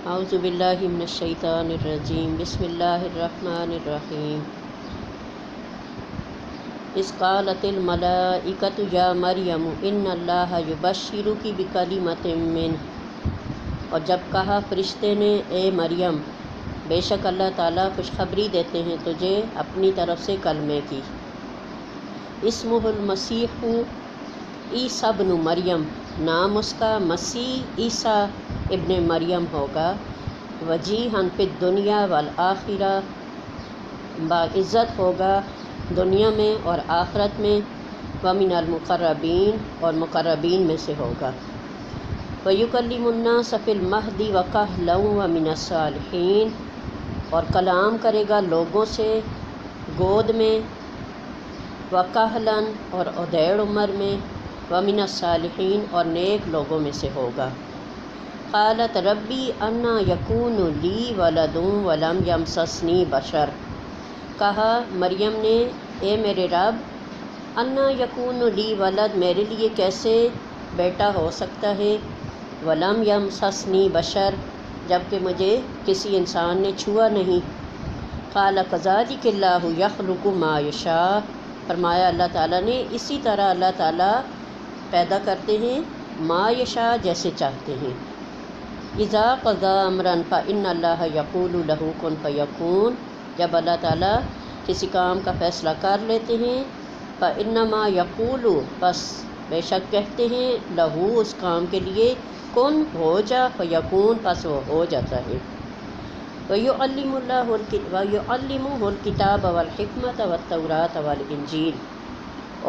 اعوذ باللہ من الشیطان الرجیم بسم اللہ الرحمن الرحیم اذ قالت الملائکۃ یا مریم ان اللہ یبشرک بکلمۃ منہ، اور جب کہا فرشتے نے اے مریم بے شک اللہ تعالیٰ خوشخبری دیتے ہیں تجھے اپنی طرف سے کلمے کی۔ اسمہ المسیح عیسیٰ ابن مریم، نام اس کا مسیح عیسیٰ ابن مریم ہوگا۔ وجیہاً فی الدنیا والآخرہ، باعزت ہوگا دنیا میں اور آخرت میں۔ ومن المقربین، اور مقربین میں سے ہوگا۔ ویکلم الناس فی المہد وکہلا ومن الصالحین، اور کلام کرے گا لوگوں سے گود میں، وکہلا اور ادھیڑ عمر میں، ومن الصالحین اور نیک لوگوں میں سے ہوگا۔ قالت ربی انا یکون لی ولد ولم یمسسنی بشر، کہا مریم نے اے میرے رب انا یکون لی ولد، میرے لیے کیسے بیٹا ہو سکتا ہے، ولم یمسسنی بشر، جبکہ مجھے کسی انسان نے چھوا نہیں۔ قال کذلک اللہ یخلق ما یشاء، فرمایا اللہ تعالیٰ نے اسی طرح اللہ تعالیٰ پیدا کرتے ہیں ما یشاء، جیسے چاہتے ہیں۔ اذا قضى امرا فان اللہ یقول له کن فیکون، جب اللہ تعالیٰ کسی کام کا فیصلہ کر لیتے ہیں فانما یقول، بس بے شک کہتے ہیں لہو اس کام کے لیے، کن ہو جا، فیکون پس وہ ہو جاتا ہے۔ وَيُعَلِّمُهُ الْكِتَابَ وَالْحِكْمَةَ وَالتَّوْرَاةَ وَالْإِنْجِيلَ،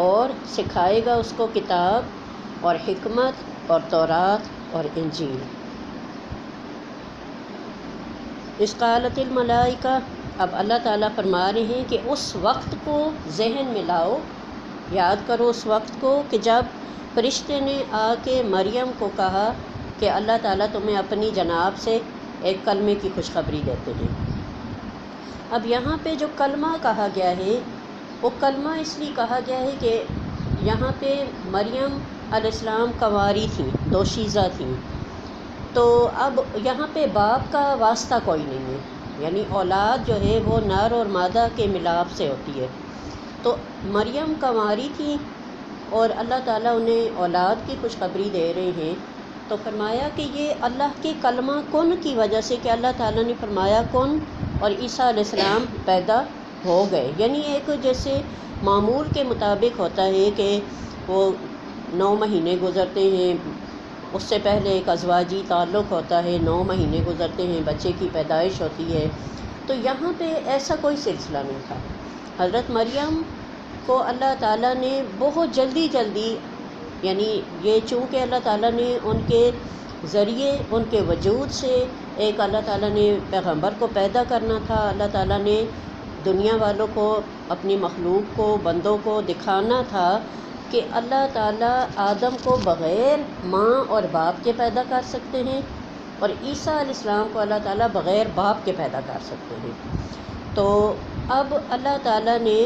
اور سکھائے گا اس کو کتاب اور حکمت اور تورات اور انجیل۔ اذ قالت الملائکہ، اب اللہ تعالیٰ فرما رہے ہیں کہ اس وقت کو ذہن میں لاؤ، یاد کرو اس وقت کو کہ جب فرشتے نے آ کے مریم کو کہا کہ اللہ تعالیٰ تمہیں اپنی جناب سے ایک کلمے کی خوشخبری دیتے ہیں۔ اب یہاں پہ جو کلمہ کہا گیا ہے وہ کلمہ اس لیے کہا گیا ہے کہ یہاں پہ مریم علیہ السلام کنواری تھیں، دوشیزہ تھیں، تو اب یہاں پہ باپ کا واسطہ کوئی نہیں ہے، یعنی اولاد جو ہے وہ نر اور مادہ کے ملاپ سے ہوتی ہے۔ تو مریم کنواری تھیں اور اللہ تعالیٰ انہیں اولاد کی خوشخبری دے رہے ہیں، تو فرمایا کہ یہ اللہ کے کلمہ کن کی وجہ سے کہ اللہ تعالیٰ نے فرمایا کن، اور عیسیٰ علیہ السلام پیدا ہو گئے، یعنی ایک جیسے معمول کے مطابق ہوتا ہے کہ وہ 9 مہینے گزرتے ہیں، اس سے پہلے ایک ازواجی تعلق ہوتا ہے، 9 مہینے گزرتے ہیں، بچے کی پیدائش ہوتی ہے، تو یہاں پہ ایسا کوئی سلسلہ نہیں تھا۔ حضرت مریم کو اللہ تعالیٰ نے بہت جلدی یعنی یہ چونکہ اللہ تعالیٰ نے ان کے ذریعے ان کے وجود سے ایک اللہ تعالیٰ نے پیغمبر کو پیدا کرنا تھا، اللہ تعالیٰ نے دنیا والوں کو، اپنی مخلوق کو، بندوں کو دکھانا تھا کہ اللہ تعالیٰ آدم کو بغیر ماں اور باپ کے پیدا کر سکتے ہیں، اور عیسیٰ علیہ السلام کو اللہ تعالیٰ بغیر باپ کے پیدا کر سکتے ہیں۔ تو اب اللہ تعالیٰ نے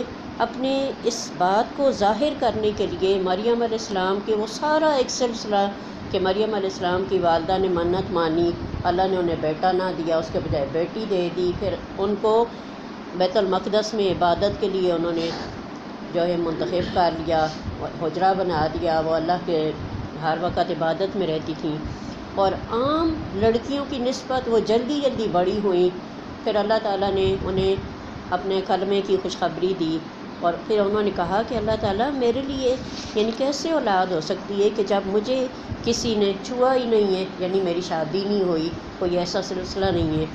اپنے اس بات کو ظاہر کرنے کے لیے مریم علیہ السلام کے وہ سارا ایک سلسلہ کہ مریم علیہ السلام کی والدہ نے منت مانی، اللہ نے انہیں بیٹا نہ دیا، اس کے بجائے بیٹی دے دی، پھر ان کو بیت المقدس میں عبادت کے لیے انہوں نے جو ہے منتخب کر لیا، حجرہ بنا دیا، وہ اللہ کے ہر وقت عبادت میں رہتی تھیں، اور عام لڑکیوں کی نسبت وہ جلدی بڑی ہوئیں، پھر اللہ تعالیٰ نے انہیں اپنے کلمے کی خوشخبری دی، اور پھر انہوں نے کہا کہ اللہ تعالیٰ میرے لیے یعنی کیسے اولاد ہو سکتی ہے کہ جب مجھے کسی نے چھوا ہی نہیں ہے، یعنی میری شادی نہیں ہوئی، کوئی ایسا سلسلہ نہیں ہے۔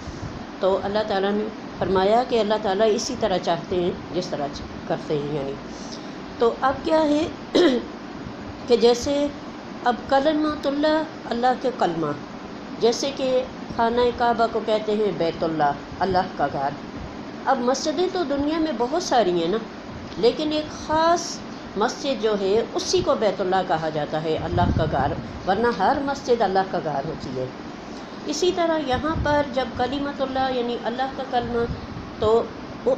تو اللہ تعالیٰ نے فرمایا کہ اللہ تعالیٰ اسی طرح چاہتے ہیں جس طرح کرتے ہیں، یعنی تو اب کیا ہے کہ جیسے اب کلمۃ اللہ، اللہ کے کلمہ، جیسے کہ خانہ کعبہ کو کہتے ہیں بیت اللہ، اللہ کا گھر۔ اب مسجدیں تو دنیا میں بہت ساری ہیں نا، لیکن ایک خاص مسجد جو ہے اسی کو بیت اللہ کہا جاتا ہے، اللہ کا گھر، ورنہ ہر مسجد اللہ کا گھر ہوتی ہے۔ اسی طرح یہاں پر جب کلمۃ اللہ یعنی اللہ کا کلمہ، تو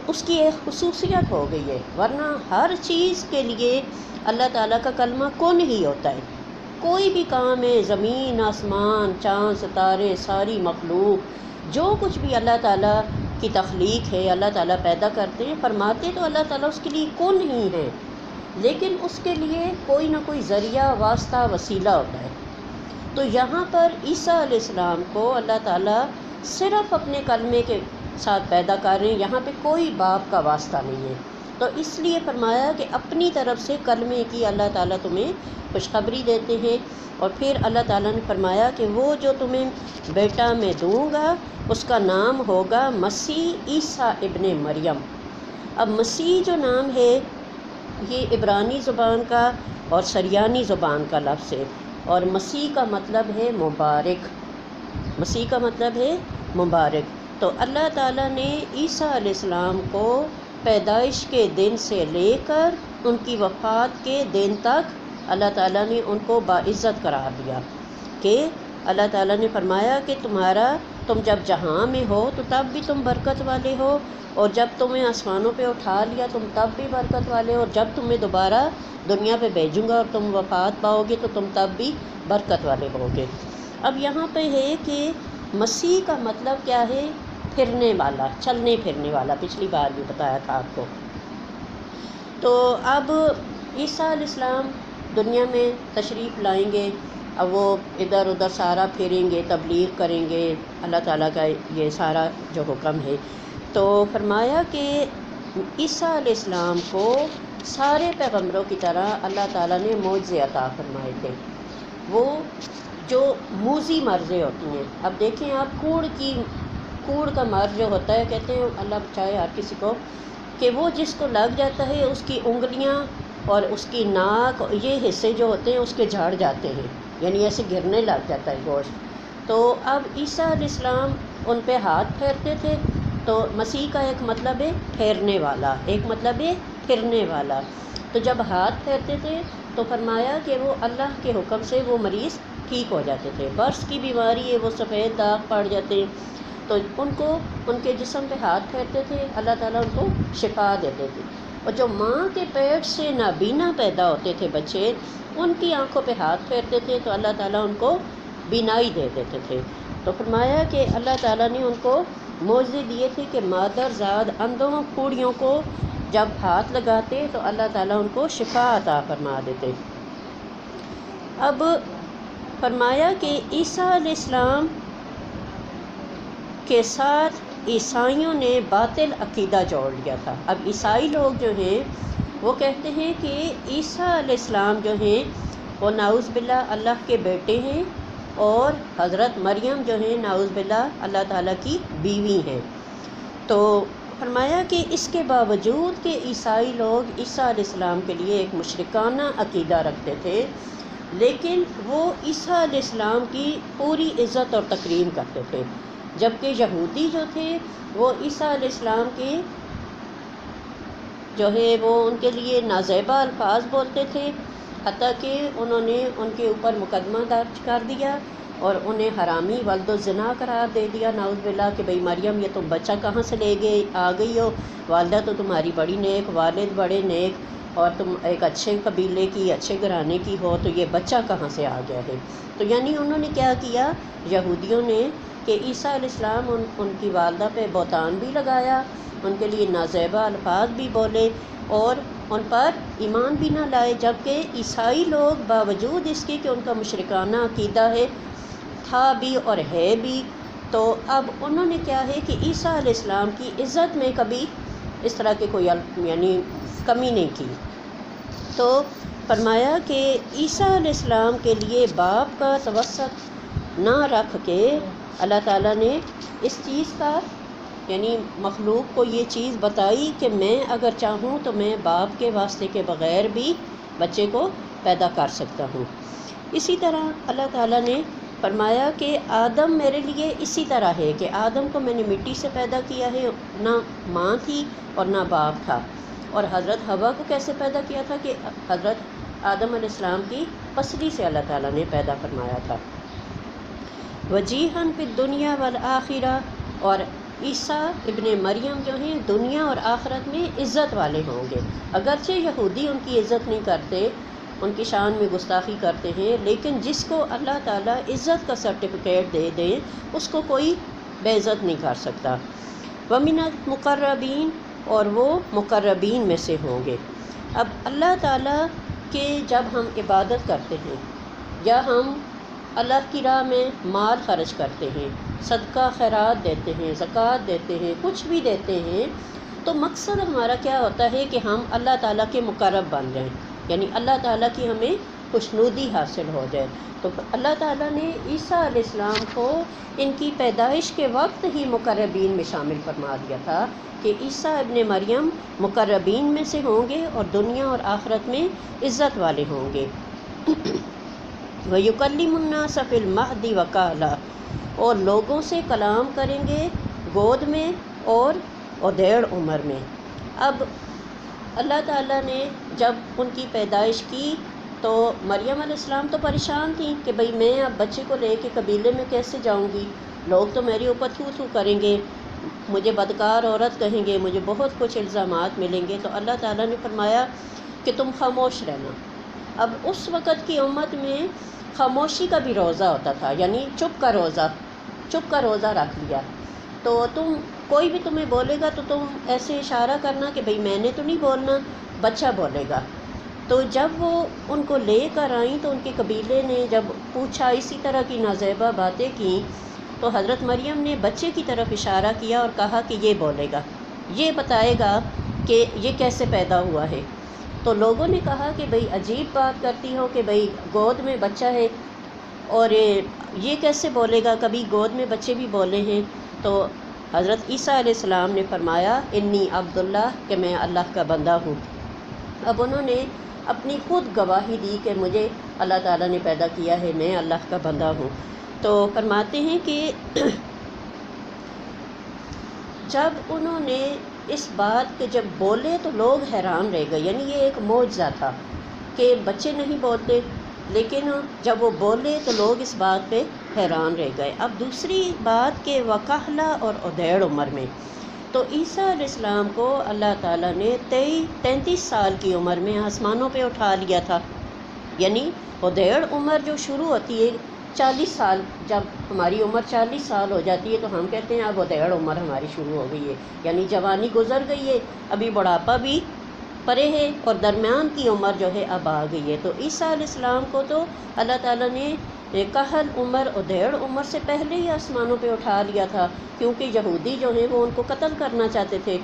اس کی ایک خصوصیت ہو گئی ہے، ورنہ ہر چیز کے لیے اللہ تعالیٰ کا کلمہ کن ہی ہوتا ہے، کوئی بھی کام ہے، زمین آسمان، چاند ستارے، ساری مخلوق، جو کچھ بھی اللہ تعالیٰ کی تخلیق ہے، اللہ تعالیٰ پیدا کرتے ہیں، فرماتے تو اللہ تعالیٰ اس کے لیے کن ہی ہے، لیکن اس کے لیے کوئی نہ کوئی ذریعہ، واسطہ، وسیلہ ہوتا ہے۔ تو یہاں پر عیسیٰ علیہ السلام کو اللہ تعالیٰ صرف اپنے کلمے کے ساتھ پیدا کر رہے ہیں، یہاں پہ کوئی باپ کا واسطہ نہیں ہے۔ تو اس لیے فرمایا کہ اپنی طرف سے کلمے کی اللہ تعالیٰ تمہیں خوشخبری دیتے ہیں، اور پھر اللہ تعالیٰ نے فرمایا کہ وہ جو تمہیں بیٹا میں دوں گا اس کا نام ہوگا مسیح عیسیٰ ابن مریم۔ اب مسیح جو نام ہے یہ عبرانی زبان کا اور سریانی زبان کا لفظ ہے، اور مسیح کا مطلب ہے مبارک، مسیح کا مطلب ہے مبارک۔ تو اللہ تعالیٰ نے عیسیٰ علیہ السلام کو پیدائش کے دن سے لے کر ان کی وفات کے دن تک اللہ تعالیٰ نے ان کو باعزت قرار دیا، کہ اللہ تعالیٰ نے فرمایا کہ تم جب جہاں میں ہو تو تب بھی تم برکت والے ہو، اور جب تمہیں آسمانوں پہ اٹھا لیا تم تب بھی برکت والے ہو، اور جب تمہیں دوبارہ دنیا پہ بھیجوں گا اور تم وفات پاؤ گے تو تم تب بھی برکت والے ہوگے۔ اب یہاں پہ ہے کہ مسیح کا مطلب کیا ہے؟ پھرنے والا، چلنے پھرنے والا، پچھلی بار بھی بتایا تھا آپ کو۔ تو اب عیسیٰ علیہ السلام دنیا میں تشریف لائیں گے، اب وہ ادھر ادھر سارا پھریں گے، تبلیغ کریں گے، اللہ تعالیٰ کا یہ سارا جو حکم ہے۔ تو فرمایا کہ عیسیٰ علیہ السلام کو سارے پیغمبروں کی طرح اللہ تعالیٰ نے معجزے عطا فرمائے تھے، وہ جو موذی مرضیں ہوتی ہیں۔ اب دیکھیں آپ، کوڑ کا مرض جو ہوتا ہے، کہتے ہیں اللہ بچائے ہر کسی کو، کہ وہ جس کو لگ جاتا ہے اس کی انگلیاں اور اس کی ناک، یہ حصے جو ہوتے ہیں اس کے جھڑ جاتے ہیں، یعنی ایسے گرنے لگ جاتا ہے گوشت۔ تو اب عیسیٰ علیہ السلام ان پہ ہاتھ پھیرتے تھے، تو مسیح کا ایک مطلب ہے پھیرنے والا، ایک مطلب ہے پھرنے والا۔ تو جب ہاتھ پھیرتے تھے تو فرمایا کہ وہ اللہ کے حکم سے وہ مریض ٹھیک ہو جاتے تھے۔ برس کی بیماری ہے، وہ سفید داغ پڑ جاتے ہیں، تو ان کو ان کے جسم پہ ہاتھ پھیرتے تھے، اللہ تعالیٰ ان کو شفا دیتے تھے۔ اور جو ماں کے پیٹ سے نابینا پیدا ہوتے تھے بچے، ان کی آنکھوں پہ ہاتھ پھیرتے تھے تو اللہ تعالیٰ ان کو بینائی دے دیتے تھے۔ تو فرمایا کہ اللہ تعالیٰ نے ان کو معجزے دیے تھے کہ مادر زاد اندھوں کوڑیوں کو جب ہاتھ لگاتے تو اللہ تعالیٰ ان کو شفا عطا فرما دیتے۔ اب فرمایا کہ عیسیٰ علیہ السلام کے ساتھ عیسائیوں نے باطل عقیدہ جوڑ لیا تھا۔ اب عیسائی لوگ جو ہیں وہ کہتے ہیں کہ عیسیٰ علیہ السلام جو ہیں وہ نعوذ باللہ اللہ کے بیٹے ہیں، اور حضرت مریم جو ہیں نعوذ باللہ اللہ تعالیٰ کی بیوی ہیں۔ تو فرمایا کہ اس کے باوجود کہ عیسائی لوگ عیسیٰ علیہ السلام کے لیے ایک مشرکانہ عقیدہ رکھتے تھے، لیکن وہ عیسیٰ علیہ السلام کی پوری عزت اور تکریم کرتے تھے، جبکہ یہودی جو تھے وہ عیسیٰ علیہ السلام کے جو ہے وہ ان کے لیے نازیبا الفاظ بولتے تھے، حتیٰ کہ انہوں نے ان کے اوپر مقدمہ درج کر دیا اور انہیں حرامی ولد الزنا قرار دے دیا، نعوذ باللہ، کہ بھئی مریم یہ تم بچہ کہاں سے لے گئے آ گئی ہو، والدہ تو تمہاری بڑی نیک، والد بڑے نیک، اور تم ایک اچھے قبیلے کی، اچھے گھرانے کی ہو، تو یہ بچہ کہاں سے آ گیا ہے۔ تو یعنی انہوں نے کیا کیا، یہودیوں نے، کہ عیسیٰ علیہ السلام ان کی والدہ پہ بہتان بھی لگایا، ان کے لیے نازیبا الفاظ بھی بولے اور ان پر ایمان بھی نہ لائے، جبکہ عیسائی لوگ باوجود اس کے کہ ان کا مشرکانہ عقیدہ ہے، تھا بھی اور ہے بھی، تو اب انہوں نے کیا ہے کہ عیسیٰ علیہ السلام کی عزت میں کبھی اس طرح کے کوئی یعنی کمی نہیں کی۔ تو فرمایا کہ عیسیٰ علیہ السلام کے لیے باپ کا توسط نہ رکھ کے اللہ تعالیٰ نے اس چیز کا یعنی مخلوق کو یہ چیز بتائی کہ میں اگر چاہوں تو میں باپ کے واسطے کے بغیر بھی بچے کو پیدا کر سکتا ہوں۔ اسی طرح اللہ تعالیٰ نے فرمایا کہ آدم میرے لیے اسی طرح ہے کہ آدم کو میں نے مٹی سے پیدا کیا ہے، نہ ماں تھی اور نہ باپ تھا، اور حضرت حوا کو کیسے پیدا کیا تھا کہ حضرت آدم علیہ السلام کی پسلی سے اللہ تعالیٰ نے پیدا فرمایا تھا۔ وجیحاً فی الدنیا والآخرہ، اور عیسیٰ ابن مریم جو ہیں دنیا اور آخرت میں عزت والے ہوں گے، اگرچہ یہودی ان کی عزت نہیں کرتے، ان کی شان میں گستاخی کرتے ہیں، لیکن جس کو اللہ تعالیٰ عزت کا سرٹیفکیٹ دے دے اس کو کوئی بے عزت نہیں کر سکتا۔ وَمِنَ الْمُقَرَّبِينَ، اور وہ مقربین میں سے ہوں گے۔ اب اللہ تعالیٰ کے جب ہم عبادت کرتے ہیں یا ہم اللہ کی راہ میں مال خرچ کرتے ہیں، صدقہ خیرات دیتے ہیں، زکوٰۃ دیتے ہیں، کچھ بھی دیتے ہیں، تو مقصد ہمارا کیا ہوتا ہے کہ ہم اللہ تعالیٰ کے مقرب بن جائیں، یعنی اللہ تعالیٰ کی ہمیں خوشنودی حاصل ہو جائے۔ تو اللہ تعالیٰ نے عیسیٰ علیہ السلام کو ان کی پیدائش کے وقت ہی مقربین میں شامل فرما دیا تھا کہ عیسیٰ ابن مریم مقربین میں سے ہوں گے اور دنیا اور آخرت میں عزت والے ہوں گے۔ وَيُكَلِّمُ النَّاسَ فِي الْمَهْدِ وَكَهْلًا، اور لوگوں سے کلام کریں گے گود میں اور ادھیڑ عمر میں۔ اب اللہ تعالیٰ نے جب ان کی پیدائش کی تو مریم علیہ السلام تو پریشان تھیں کہ بھئی میں اب بچے کو لے کے قبیلے میں کیسے جاؤں گی، لوگ تو میرے اوپر تھو تھو کریں گے، مجھے بدکار عورت کہیں گے، مجھے بہت کچھ الزامات ملیں گے۔ تو اللہ تعالیٰ نے فرمایا کہ تم خاموش رہنا۔ اب اس وقت کی امت میں خاموشی کا بھی روزہ ہوتا تھا، یعنی چپ کا روزہ رکھ لیا۔ تو تم کوئی بھی تمہیں بولے گا تو تم ایسے اشارہ کرنا کہ بھئی میں نے تو نہیں بولنا، بچہ بولے گا۔ تو جب وہ ان کو لے کر آئیں تو ان کے قبیلے نے جب پوچھا، اسی طرح کی نازیبہ باتیں کیں، تو حضرت مریم نے بچے کی طرف اشارہ کیا اور کہا کہ یہ بولے گا، یہ بتائے گا کہ یہ کیسے پیدا ہوا ہے۔ تو لوگوں نے کہا کہ بھئی عجیب بات کرتی ہو کہ بھئی گود میں بچہ ہے اور یہ کیسے بولے گا، کبھی گود میں بچے بھی بولے ہیں۔ تو حضرت عیسیٰ علیہ السلام نے فرمایا انی عبداللہ، کہ میں اللہ کا بندہ ہوں۔ اب انہوں نے اپنی خود گواہی دی کہ مجھے اللہ تعالیٰ نے پیدا کیا ہے، میں اللہ کا بندہ ہوں۔ تو فرماتے ہیں کہ جب انہوں نے اس بات کے جب بولے تو لوگ حیران رہ گئے، یعنی یہ ایک معجزہ تھا کہ بچے نہیں بولتے، لیکن جب وہ بولے تو لوگ اس بات پہ حیران رہ گئے۔ اب دوسری بات کہ وکہلا اور ادھیڑ عمر میں، تو عیسیٰ علیہ السلام کو اللہ تعالیٰ نے 33 سال کی عمر میں آسمانوں پہ اٹھا لیا تھا، یعنی ادھیڑ عمر جو شروع ہوتی ہے 40 سال، جب ہماری عمر 40 سال ہو جاتی ہے تو ہم کہتے ہیں اب ادھیڑ عمر ہماری شروع ہو گئی ہے، یعنی جوانی گزر گئی ہے، ابھی بڑھاپا بھی پرے ہے اور درمیان کی عمر جو ہے اب آ گئی ہے۔ تو عیسیٰ علیہ السلام کو تو اللہ تعالیٰ نے کہل عمر ادھیڑ عمر سے پہلے ہی آسمانوں پہ اٹھا لیا تھا، کیونکہ یہودی جو ہیں وہ ان کو قتل کرنا چاہتے تھے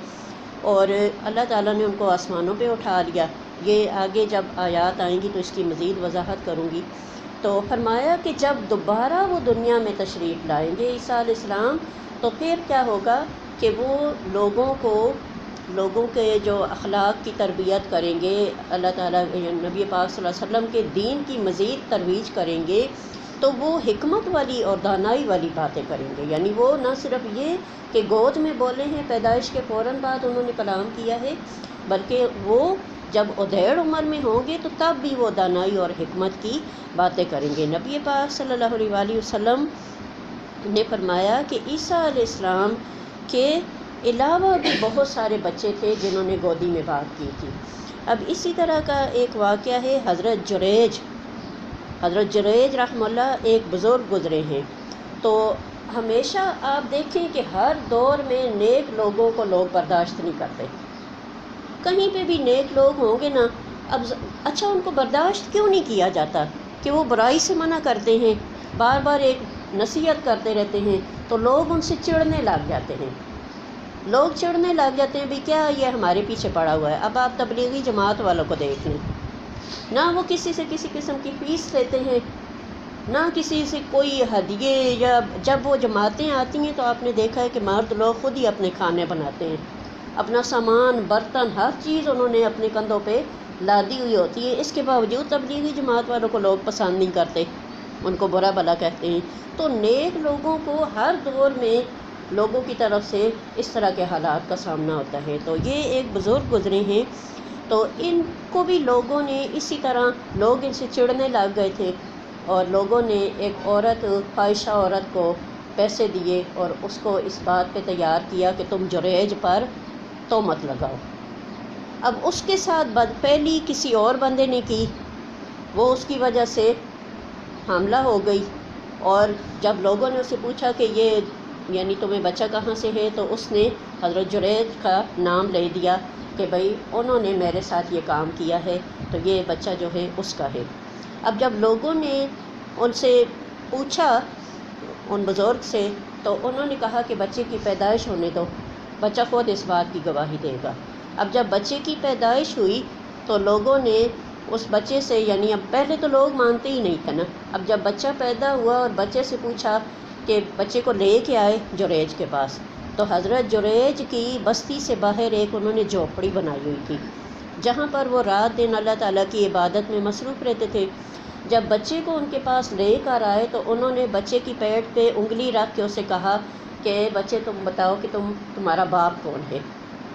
اور اللہ تعالیٰ نے ان کو آسمانوں پہ اٹھا لیا۔ یہ آگے جب آیات آئیں گی تو اس کی مزید وضاحت کروں گی۔ تو فرمایا کہ جب دوبارہ وہ دنیا میں تشریف لائیں گے عیسیٰ علیہ السلام، تو پھر کیا ہوگا کہ وہ لوگوں کے جو اخلاق کی تربیت کریں گے، اللہ تعالیٰ نبی پاک صلی اللہ علیہ وسلم کے دین کی مزید ترویج کریں گے، تو وہ حکمت والی اور دانائی والی باتیں کریں گے، یعنی وہ نہ صرف یہ کہ گود میں بولے ہیں، پیدائش کے فوراً بعد انہوں نے کلام کیا ہے، بلکہ وہ جب ادھیڑ عمر میں ہوں گے تو تب بھی وہ دانائی اور حکمت کی باتیں کریں گے۔ نبی پاک صلی اللہ علیہ وآلہ وسلم نے فرمایا کہ عیسیٰ علیہ السلام کے علاوہ بھی بہت سارے بچے تھے جنہوں نے گودی میں بات کی تھی۔ اب اسی طرح کا ایک واقعہ ہے، حضرت جریج رحمہ اللہ ایک بزرگ گزرے ہیں۔ تو ہمیشہ آپ دیکھیں کہ ہر دور میں نیک لوگوں کو لوگ برداشت نہیں کرتے، کہیں پہ بھی نیک لوگ ہوں گے نا، اب اچھا ان کو برداشت کیوں نہیں کیا جاتا کہ وہ برائی سے منع کرتے ہیں، بار بار ایک نصیحت کرتے رہتے ہیں، تو لوگ ان سے چڑھنے لگ جاتے ہیں، بھی کیا یہ ہمارے پیچھے پڑا ہوا ہے۔ اب آپ تبلیغی جماعت والوں کو دیکھ لیں، نہ وہ کسی سے کسی قسم کی فیس لیتے ہیں، نہ کسی سے کوئی ہدیے، یا جب وہ جماعتیں آتی ہیں تو آپ نے دیکھا ہے کہ مرد لوگ خود ہی اپنے کھانے بناتے ہیں، اپنا سامان برتن ہر چیز انہوں نے اپنے کندھوں پہ لادی ہوئی ہوتی ہے، اس کے باوجود تبلیغی جماعت والوں کو لوگ پسند نہیں کرتے، ان کو برا بھلا کہتے ہیں۔ تو نیک لوگوں کو ہر دور میں لوگوں کی طرف سے اس طرح کے حالات کا سامنا ہوتا ہے۔ تو یہ ایک بزرگ گزرے ہیں، تو ان کو بھی لوگوں نے اسی طرح لوگ ان سے چڑھنے لگ گئے تھے، اور لوگوں نے ایک عورت، فاحشہ عورت کو پیسے دیے اور اس کو اس بات پہ تیار کیا کہ تم جریج پر تہمت لگاؤ۔ اب اس کے ساتھ پہلی کسی اور بندے نے کی وہ اس کی وجہ سے حاملہ ہو گئی، اور جب لوگوں نے اسے پوچھا کہ یہ یعنی تمہیں بچہ کہاں سے ہے، تو اس نے حضرت جریج کا نام لے دیا کہ بھئی انہوں نے میرے ساتھ یہ کام کیا ہے، تو یہ بچہ جو ہے اس کا ہے۔ اب جب لوگوں نے ان سے پوچھا، ان بزرگ سے، تو انہوں نے کہا کہ بچے کی پیدائش ہونے دو، بچہ خود اس بات کی گواہی دے گا۔ اب جب بچے کی پیدائش ہوئی تو لوگوں نے اس بچے سے، یعنی اب پہلے تو لوگ مانتے ہی نہیں تھے نا، اب جب بچہ پیدا ہوا اور بچے سے پوچھا کہ بچے کو لے کے آئے جریج کے پاس، تو حضرت جریج کی بستی سے باہر ایک انہوں نے جھوپڑی بنائی ہوئی تھی، جہاں پر وہ رات دن اللہ تعالیٰ کی عبادت میں مصروف رہتے تھے۔ جب بچے کو ان کے پاس لے کر آئے تو انہوں نے بچے کی پیٹ پہ انگلی رکھ کے اسے کہا کہ بچے تم بتاؤ کہ تمہارا باپ کون ہے۔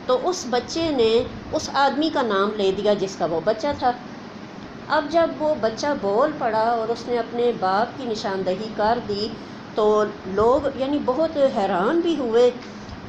تو اس بچے نے اس آدمی کا نام لے دیا جس کا وہ بچہ تھا۔ اب جب وہ بچہ بول پڑا اور اس نے اپنے باپ کی نشاندہی کر دی تو لوگ یعنی بہت حیران بھی ہوئے،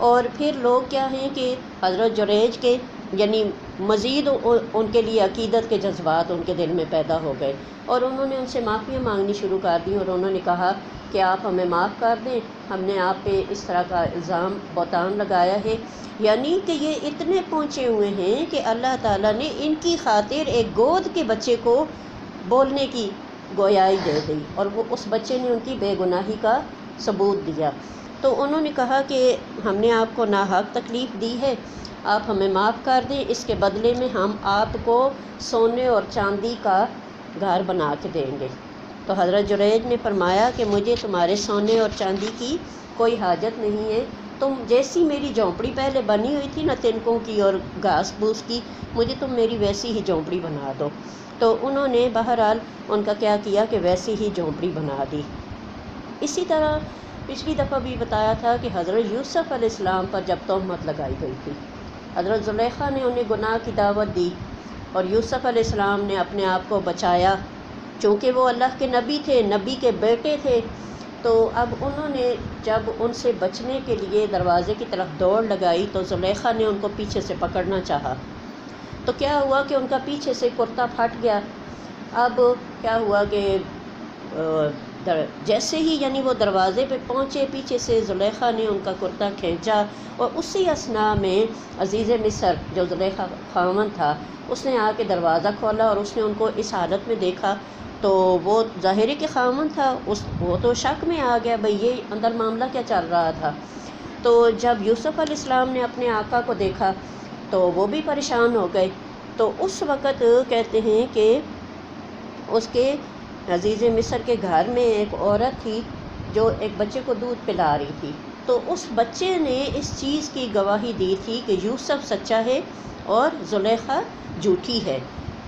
اور پھر لوگ کیا ہیں کہ حضرت جریج کے یعنی مزید ان کے لیے عقیدت کے جذبات ان کے دل میں پیدا ہو گئے، اور انہوں نے ان سے معافیاں مانگنی شروع کر دی، اور انہوں نے کہا کہ آپ ہمیں معاف کر دیں، ہم نے آپ پہ اس طرح کا الزام بہتان لگایا ہے۔ یعنی کہ یہ اتنے پہنچے ہوئے ہیں کہ اللہ تعالیٰ نے ان کی خاطر ایک گود کے بچے کو بولنے کی گویائی دے دی، اور وہ اس بچے نے ان کی بے گناہی کا ثبوت دیا۔ تو انہوں نے کہا کہ ہم نے آپ کو ناحق تکلیف دی ہے، آپ ہمیں معاف کر دیں، اس کے بدلے میں ہم آپ کو سونے اور چاندی کا گھر بنا کے دیں گے۔ تو حضرت جریج نے فرمایا کہ مجھے تمہارے سونے اور چاندی کی کوئی حاجت نہیں ہے، تم جیسی میری جھونپڑی پہلے بنی ہوئی تھی نا تنکوں کی اور گھاس پھوس کی، مجھے تم میری ویسی ہی جھونپڑی بنا دو۔ تو انہوں نے بہرحال ان کا کیا کیا کہ ویسی ہی جھونپڑی بنا دی۔ اسی طرح پچھلی دفعہ بھی بتایا تھا کہ حضرت یوسف علیہ السلام پر جب تہمت لگائی گئی تھی، حضرت زلیخا نے انہیں گناہ کی دعوت دی، اور یوسف علیہ السلام نے اپنے آپ کو بچایا، چونکہ وہ اللہ کے نبی تھے، نبی کے بیٹے تھے۔ تو اب انہوں نے جب ان سے بچنے کے لیے دروازے کی طرف دوڑ لگائی تو زلیخا نے ان کو پیچھے سے پکڑنا چاہا، تو کیا ہوا کہ ان کا پیچھے سے کرتا پھٹ گیا۔ اب کیا ہوا کہ جیسے ہی یعنی وہ دروازے پہ پہنچے، پیچھے سے زلیخا نے ان کا کرتا کھینچا، اور اسی اثناء میں عزیز مصر جو زلیخا خاوند تھا اس نے آ کے دروازہ کھولا، اور اس نے ان کو اس حالت میں دیکھا تو وہ ظاہر کے خاوند تھا، وہ تو شک میں آ گیا بھئی یہ اندر معاملہ کیا چل رہا تھا۔ تو جب یوسف علیہ السلام نے اپنے آقا کو دیکھا تو وہ بھی پریشان ہو گئے۔ تو اس وقت کہتے ہیں کہ اس کے عزیز مصر کے گھر میں ایک عورت تھی جو ایک بچے کو دودھ پلا رہی تھی، تو اس بچے نے اس چیز کی گواہی دی تھی کہ یوسف سچا ہے اور زلیخا جھوٹی ہے۔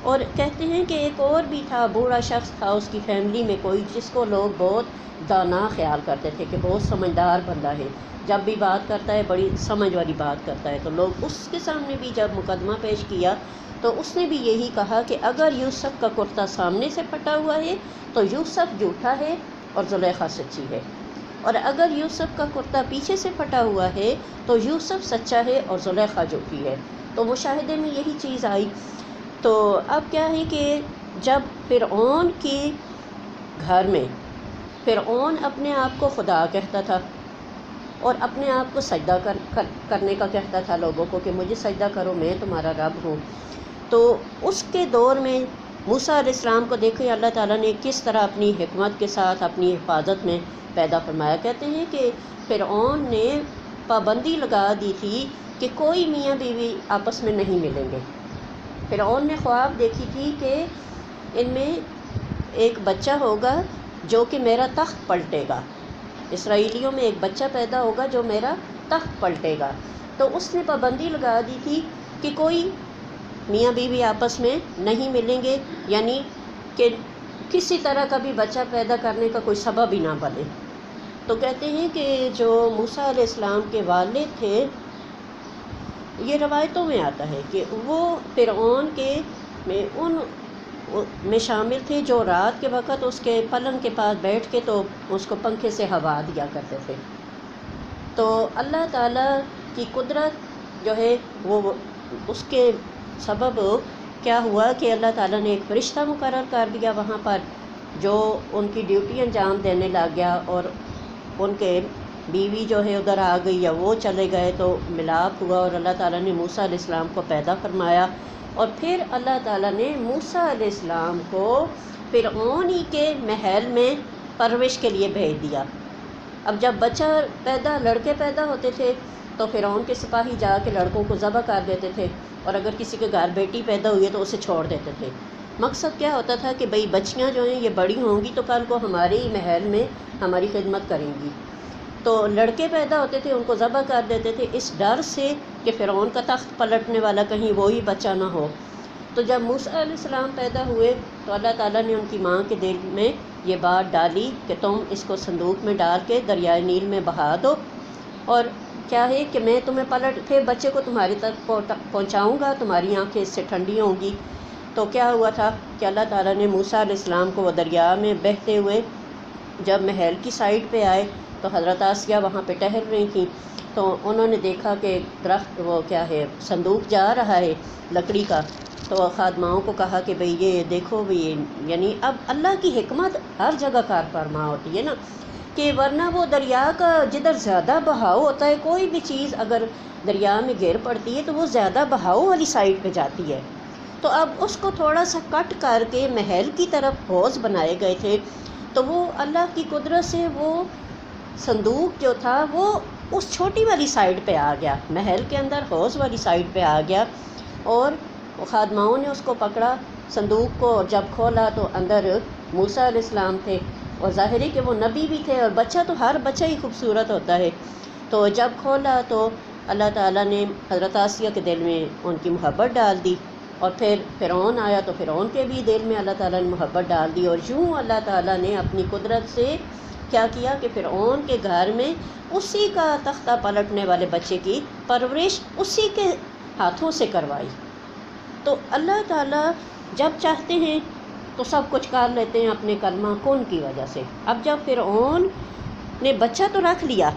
اور کہتے ہیں کہ ایک اور بھی تھا، بوڑھا شخص تھا اس کی فیملی میں کوئی، جس کو لوگ بہت دانا خیال کرتے تھے کہ بہت سمجھدار بندہ ہے، جب بھی بات کرتا ہے بڑی سمجھ والی بات کرتا ہے۔ تو لوگ اس کے سامنے بھی جب مقدمہ پیش کیا تو اس نے بھی یہی کہا کہ اگر یوسف کا کرتا سامنے سے پھٹا ہوا ہے تو یوسف جھوٹا ہے اور زلیخا سچی ہے، اور اگر یوسف کا کرتا پیچھے سے پھٹا ہوا ہے تو یوسف سچا ہے اور زلیخا جھوٹی ہے۔ تو مشاہدے میں یہی چیز آئی۔ تو اب کیا ہے کہ جب فرعون کے گھر میں فرعون اپنے آپ کو خدا کہتا تھا اور اپنے آپ کو سجدہ کرنے کا کہتا تھا لوگوں کو کہ مجھے سجدہ کرو، میں تمہارا رب ہوں، تو اس کے دور میں موسیٰ علیہ السلام کو دیکھیں اللہ تعالیٰ نے کس طرح اپنی حکمت کے ساتھ اپنی حفاظت میں پیدا فرمایا۔ کہتے ہیں کہ فرعون نے پابندی لگا دی تھی کہ کوئی میاں بیوی آپس میں نہیں ملیں گے۔ فرعون نے خواب دیکھی تھی کہ ان میں ایک بچہ ہوگا جو کہ میرا تخت پلٹے گا، اسرائیلیوں میں ایک بچہ پیدا ہوگا جو میرا تخت پلٹے گا۔ تو اس نے پابندی لگا دی تھی کہ کوئی میاں بیوی آپس میں نہیں ملیں گے، یعنی کہ کسی طرح کا بھی بچہ پیدا کرنے کا کوئی سبب ہی نہ بنے۔ تو کہتے ہیں کہ جو موسیٰ علیہ السلام کے والد تھے، یہ روایتوں میں آتا ہے کہ وہ فرعون کے میں شامل تھے جو رات کے وقت اس کے پلنگ کے پاس بیٹھ کے تو اس کو پنکھے سے ہوا دیا کرتے تھے۔ تو اللہ تعالیٰ کی قدرت جو ہے وہ اس کے سبب کیا ہوا کہ اللہ تعالیٰ نے ایک فرشتہ مقرر کر دیا وہاں پر، جو ان کی ڈیوٹی انجام دینے لگ گیا، اور ان کے بیوی جو ہے ادھر آ گئی یا وہ چلے گئے تو ملاپ ہوا، اور اللہ تعالیٰ نے موسیٰ علیہ السلام کو پیدا فرمایا، اور پھر اللہ تعالیٰ نے موسیٰ علیہ السلام کو فرعون ہی کے محل میں پرورش کے لیے بھیج دیا۔ اب جب لڑکے پیدا ہوتے تھے تو فرعون کے سپاہی جا کے لڑکوں کو ذبح کر دیتے تھے، اور اگر کسی کے گھر بیٹی پیدا ہوئی ہے تو اسے چھوڑ دیتے تھے۔ مقصد کیا ہوتا تھا کہ بھئی بچیاں جو ہیں یہ بڑی ہوں گی تو کل کو ہمارے ہی محل میں ہماری خدمت کریں گی، تو لڑکے پیدا ہوتے تھے ان کو ذبح کر دیتے تھے اس ڈر سے کہ فرعون کا تخت پلٹنے والا کہیں وہی بچہ نہ ہو۔ تو جب موسیٰ علیہ السلام پیدا ہوئے تو اللہ تعالیٰ نے ان کی ماں کے دل میں یہ بات ڈالی کہ تم اس کو صندوق میں ڈال کے دریائے نیل میں بہا دو، اور کیا ہے کہ میں تمہیں پھر بچے کو تمہاری تک پہنچاؤں گا، تمہاری آنکھیں اس سے ٹھنڈی ہوں گی۔ تو کیا ہوا تھا کہ اللہ تعالیٰ نے موسیٰ علیہ السلام کو وہ دریا میں بہتے ہوئے جب محل کی سائڈ پہ آئے تو حضرت آسیہ وہاں پہ ٹہل رہی تھیں، تو انہوں نے دیکھا کہ درخت وہ کیا ہے صندوق جا رہا ہے لکڑی کا، تو خادماؤں کو کہا کہ بھئی یہ دیکھو بھئی، یعنی اب اللہ کی حکمت ہر جگہ کار فرما ہوتی ہے نا، کہ ورنہ وہ دریا کا جدھر زیادہ بہاؤ ہوتا ہے کوئی بھی چیز اگر دریا میں گر پڑتی ہے تو وہ زیادہ بہاؤ والی سائڈ پہ جاتی ہے، تو اب اس کو تھوڑا سا کٹ کر کے محل کی طرف حوض بنائے گئے تھے، تو وہ اللہ کی قدرت سے وہ صندوق جو تھا وہ اس چھوٹی والی سائڈ پہ آ گیا، محل کے اندر حوض والی سائڈ پہ آ گیا، اور خادماؤں نے اس کو پکڑا صندوق کو، اور جب کھولا تو اندر موسیٰ علیہ السلام تھے، اور ظاہر ہے کہ وہ نبی بھی تھے، اور بچہ تو ہر بچہ ہی خوبصورت ہوتا ہے، تو جب کھولا تو اللہ تعالیٰ نے حضرت آسیہ کے دل میں ان کی محبت ڈال دی، اور پھر فرعون آیا تو فرعون کے بھی دل میں اللہ تعالیٰ نے محبت ڈال دی، اور یوں اللہ تعالیٰ نے اپنی قدرت سے کیا کیا کہ فرعون کے گھر میں اسی کا تختہ پلٹنے والے بچے کی پرورش اسی کے ہاتھوں سے کروائی۔ تو اللہ تعالیٰ جب چاہتے ہیں تو سب کچھ کر لیتے ہیں اپنے کلمہ کن کی وجہ سے۔ اب جب فرعون نے بچہ تو رکھ لیا،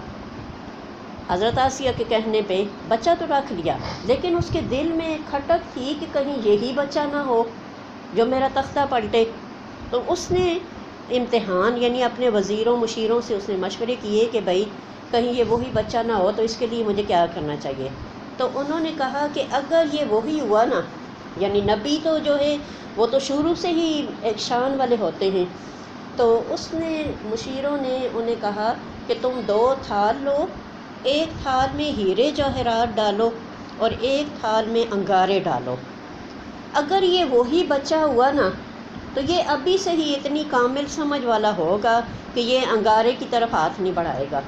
حضرت آسیہ کے کہنے پہ بچہ تو رکھ لیا، لیکن اس کے دل میں کھٹک تھی کہ کہیں یہی بچہ نہ ہو جو میرا تختہ پلٹے، تو اس نے امتحان یعنی اپنے وزیروں مشیروں سے اس نے مشورے کیے کہ بھئی کہیں یہ وہی بچہ نہ ہو تو اس کے لیے مجھے کیا کرنا چاہیے۔ تو انہوں نے کہا کہ اگر یہ وہی ہوا نا، یعنی نبی تو جو ہے وہ تو شروع سے ہی ایک شان والے ہوتے ہیں، تو اس نے مشیروں نے انہیں کہا کہ تم 2 تھال لو، ایک تھال میں ہیرے جواہرات ڈالو اور ایک تھال میں انگارے ڈالو، اگر یہ وہی بچہ ہوا نا تو یہ ابھی سے ہی اتنی کامل سمجھ والا ہوگا کہ یہ انگارے کی طرف ہاتھ نہیں بڑھائے گا۔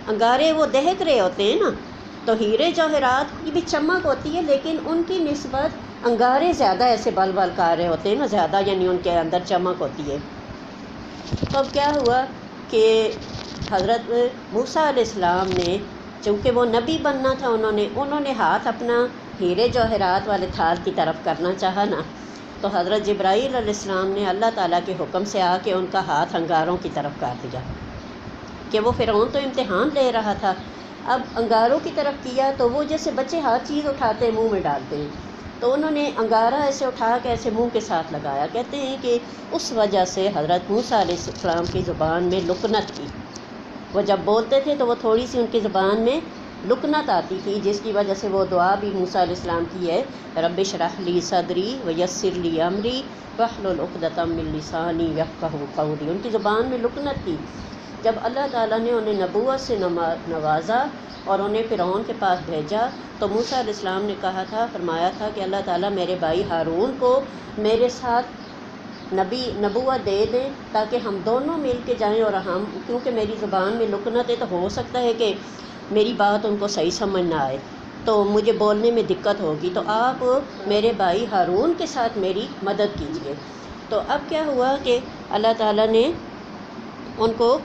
انگارے وہ دہک رہے ہوتے ہیں نا، تو ہیرے جواہرات کی بھی چمک ہوتی ہے لیکن ان کی نسبت انگارے زیادہ ایسے بل بل کر رہے ہوتے ہیں نا، زیادہ یعنی ان کے اندر چمک ہوتی ہے۔ تو اب کیا ہوا کہ حضرت موسیٰ علیہ السلام نے چونکہ وہ نبی بننا تھا، انہوں نے ہاتھ اپنا ہیرے جواہرات والے تھال کی طرف کرنا چاہا نا، تو حضرت جبرائیل علیہ السلام نے اللہ تعالیٰ کے حکم سے آ کے ان کا ہاتھ انگاروں کی طرف کر دیا، کہ وہ فرعون تو امتحان لے رہا تھا، اب انگاروں کی طرف کیا تو وہ جیسے بچے ہر چیز اٹھاتے ہیں منہ میں ڈالتے ہیں، تو انہوں نے انگارہ ایسے اٹھا کے ایسے منہ کے ساتھ لگایا۔ کہتے ہیں کہ اس وجہ سے حضرت موسیٰ علیہ السلام کی زبان میں لکنت تھی، وہ جب بولتے تھے تو وہ تھوڑی سی ان کی زبان میں لکنت آتی تھی، جس کی وجہ سے وہ دعا بھی موسیٰ علیہ السلام کی ہے، رب اشرح لی صدری ویسر لی امری واحلل عقدۃ من لسانی یفقہوا قولی، ان کی زبان میں لکنت تھی۔ جب اللہ تعالیٰ نے انہیں نبوت سے نوازا اور انہیں فرعون کے پاس بھیجا تو موسیٰ علیہ السلام نے کہا تھا، فرمایا تھا کہ اللہ تعالیٰ میرے بھائی ہارون کو میرے ساتھ نبوت دے دیں تاکہ ہم دونوں مل کے جائیں، اور ہم کیونکہ میری زبان میں لکنت ہے تو ہو سکتا ہے کہ میری بات ان کو صحیح سمجھ نہ آئے تو مجھے بولنے میں دقت ہوگی، تو آپ میرے بھائی ہارون کے ساتھ میری مدد کیجیے۔ تو اب کیا ہوا کہ اللہ تعالیٰ نے ان کو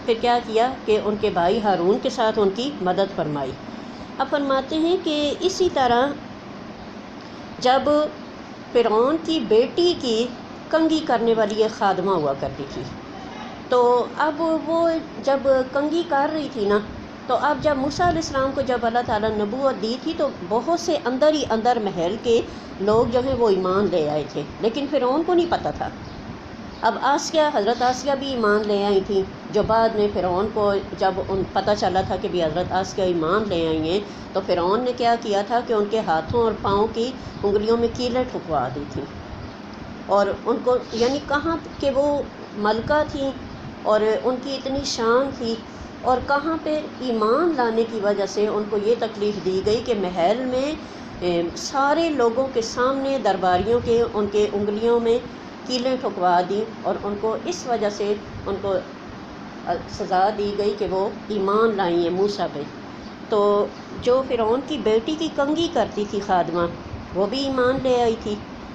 پھر کیا کیا کہ ان کے بھائی ہارون کے ساتھ ان کی مدد فرمائی۔ اب فرماتے ہیں کہ اسی طرح جب فرعون کی بیٹی کی کنگھی کرنے والی ایک خادمہ ہوا کرتی تھی، تو اب وہ جب کنگھی کر رہی تھی نا تو تو اب جب موسیٰ علیہ السلام کو جب اللہ تعالیٰ نے نبوت دی تھی تو بہت سے اندر ہی اندر محل کے لوگ جو ہیں وہ ایمان لے آئے تھے، لیکن فرعون کو نہیں پتہ تھا۔ اب آسیہ، حضرت آسیہ بھی ایمان لے آئی تھیں، جو بعد میں فرعون کو جب پتہ چلا تھا کہ بھی حضرت آسیہ ایمان لے آئی ہیں، تو فرعون نے کیا کیا تھا کہ ان کے ہاتھوں اور پاؤں کی انگلیوں میں کیلیں ٹھکوا دی تھیں، اور ان کو یعنی کہاں کہ وہ ملکہ تھیں اور ان کی اتنی شان تھی، اور کہاں پہ ایمان لانے کی وجہ سے ان کو یہ تکلیف دی گئی کہ محل میں سارے لوگوں کے سامنے درباریوں کے ان کے انگلیوں میں کیلیں ٹھکوا دی، اور ان کو اس وجہ سے ان کو سزا دی گئی کہ وہ ایمان لائی ہیں موسیٰ پہ۔ تو جو فرعون کی بیٹی کی کنگھی کرتی تھی خادمہ، وہ بھی ایمان لے آئی تھی۔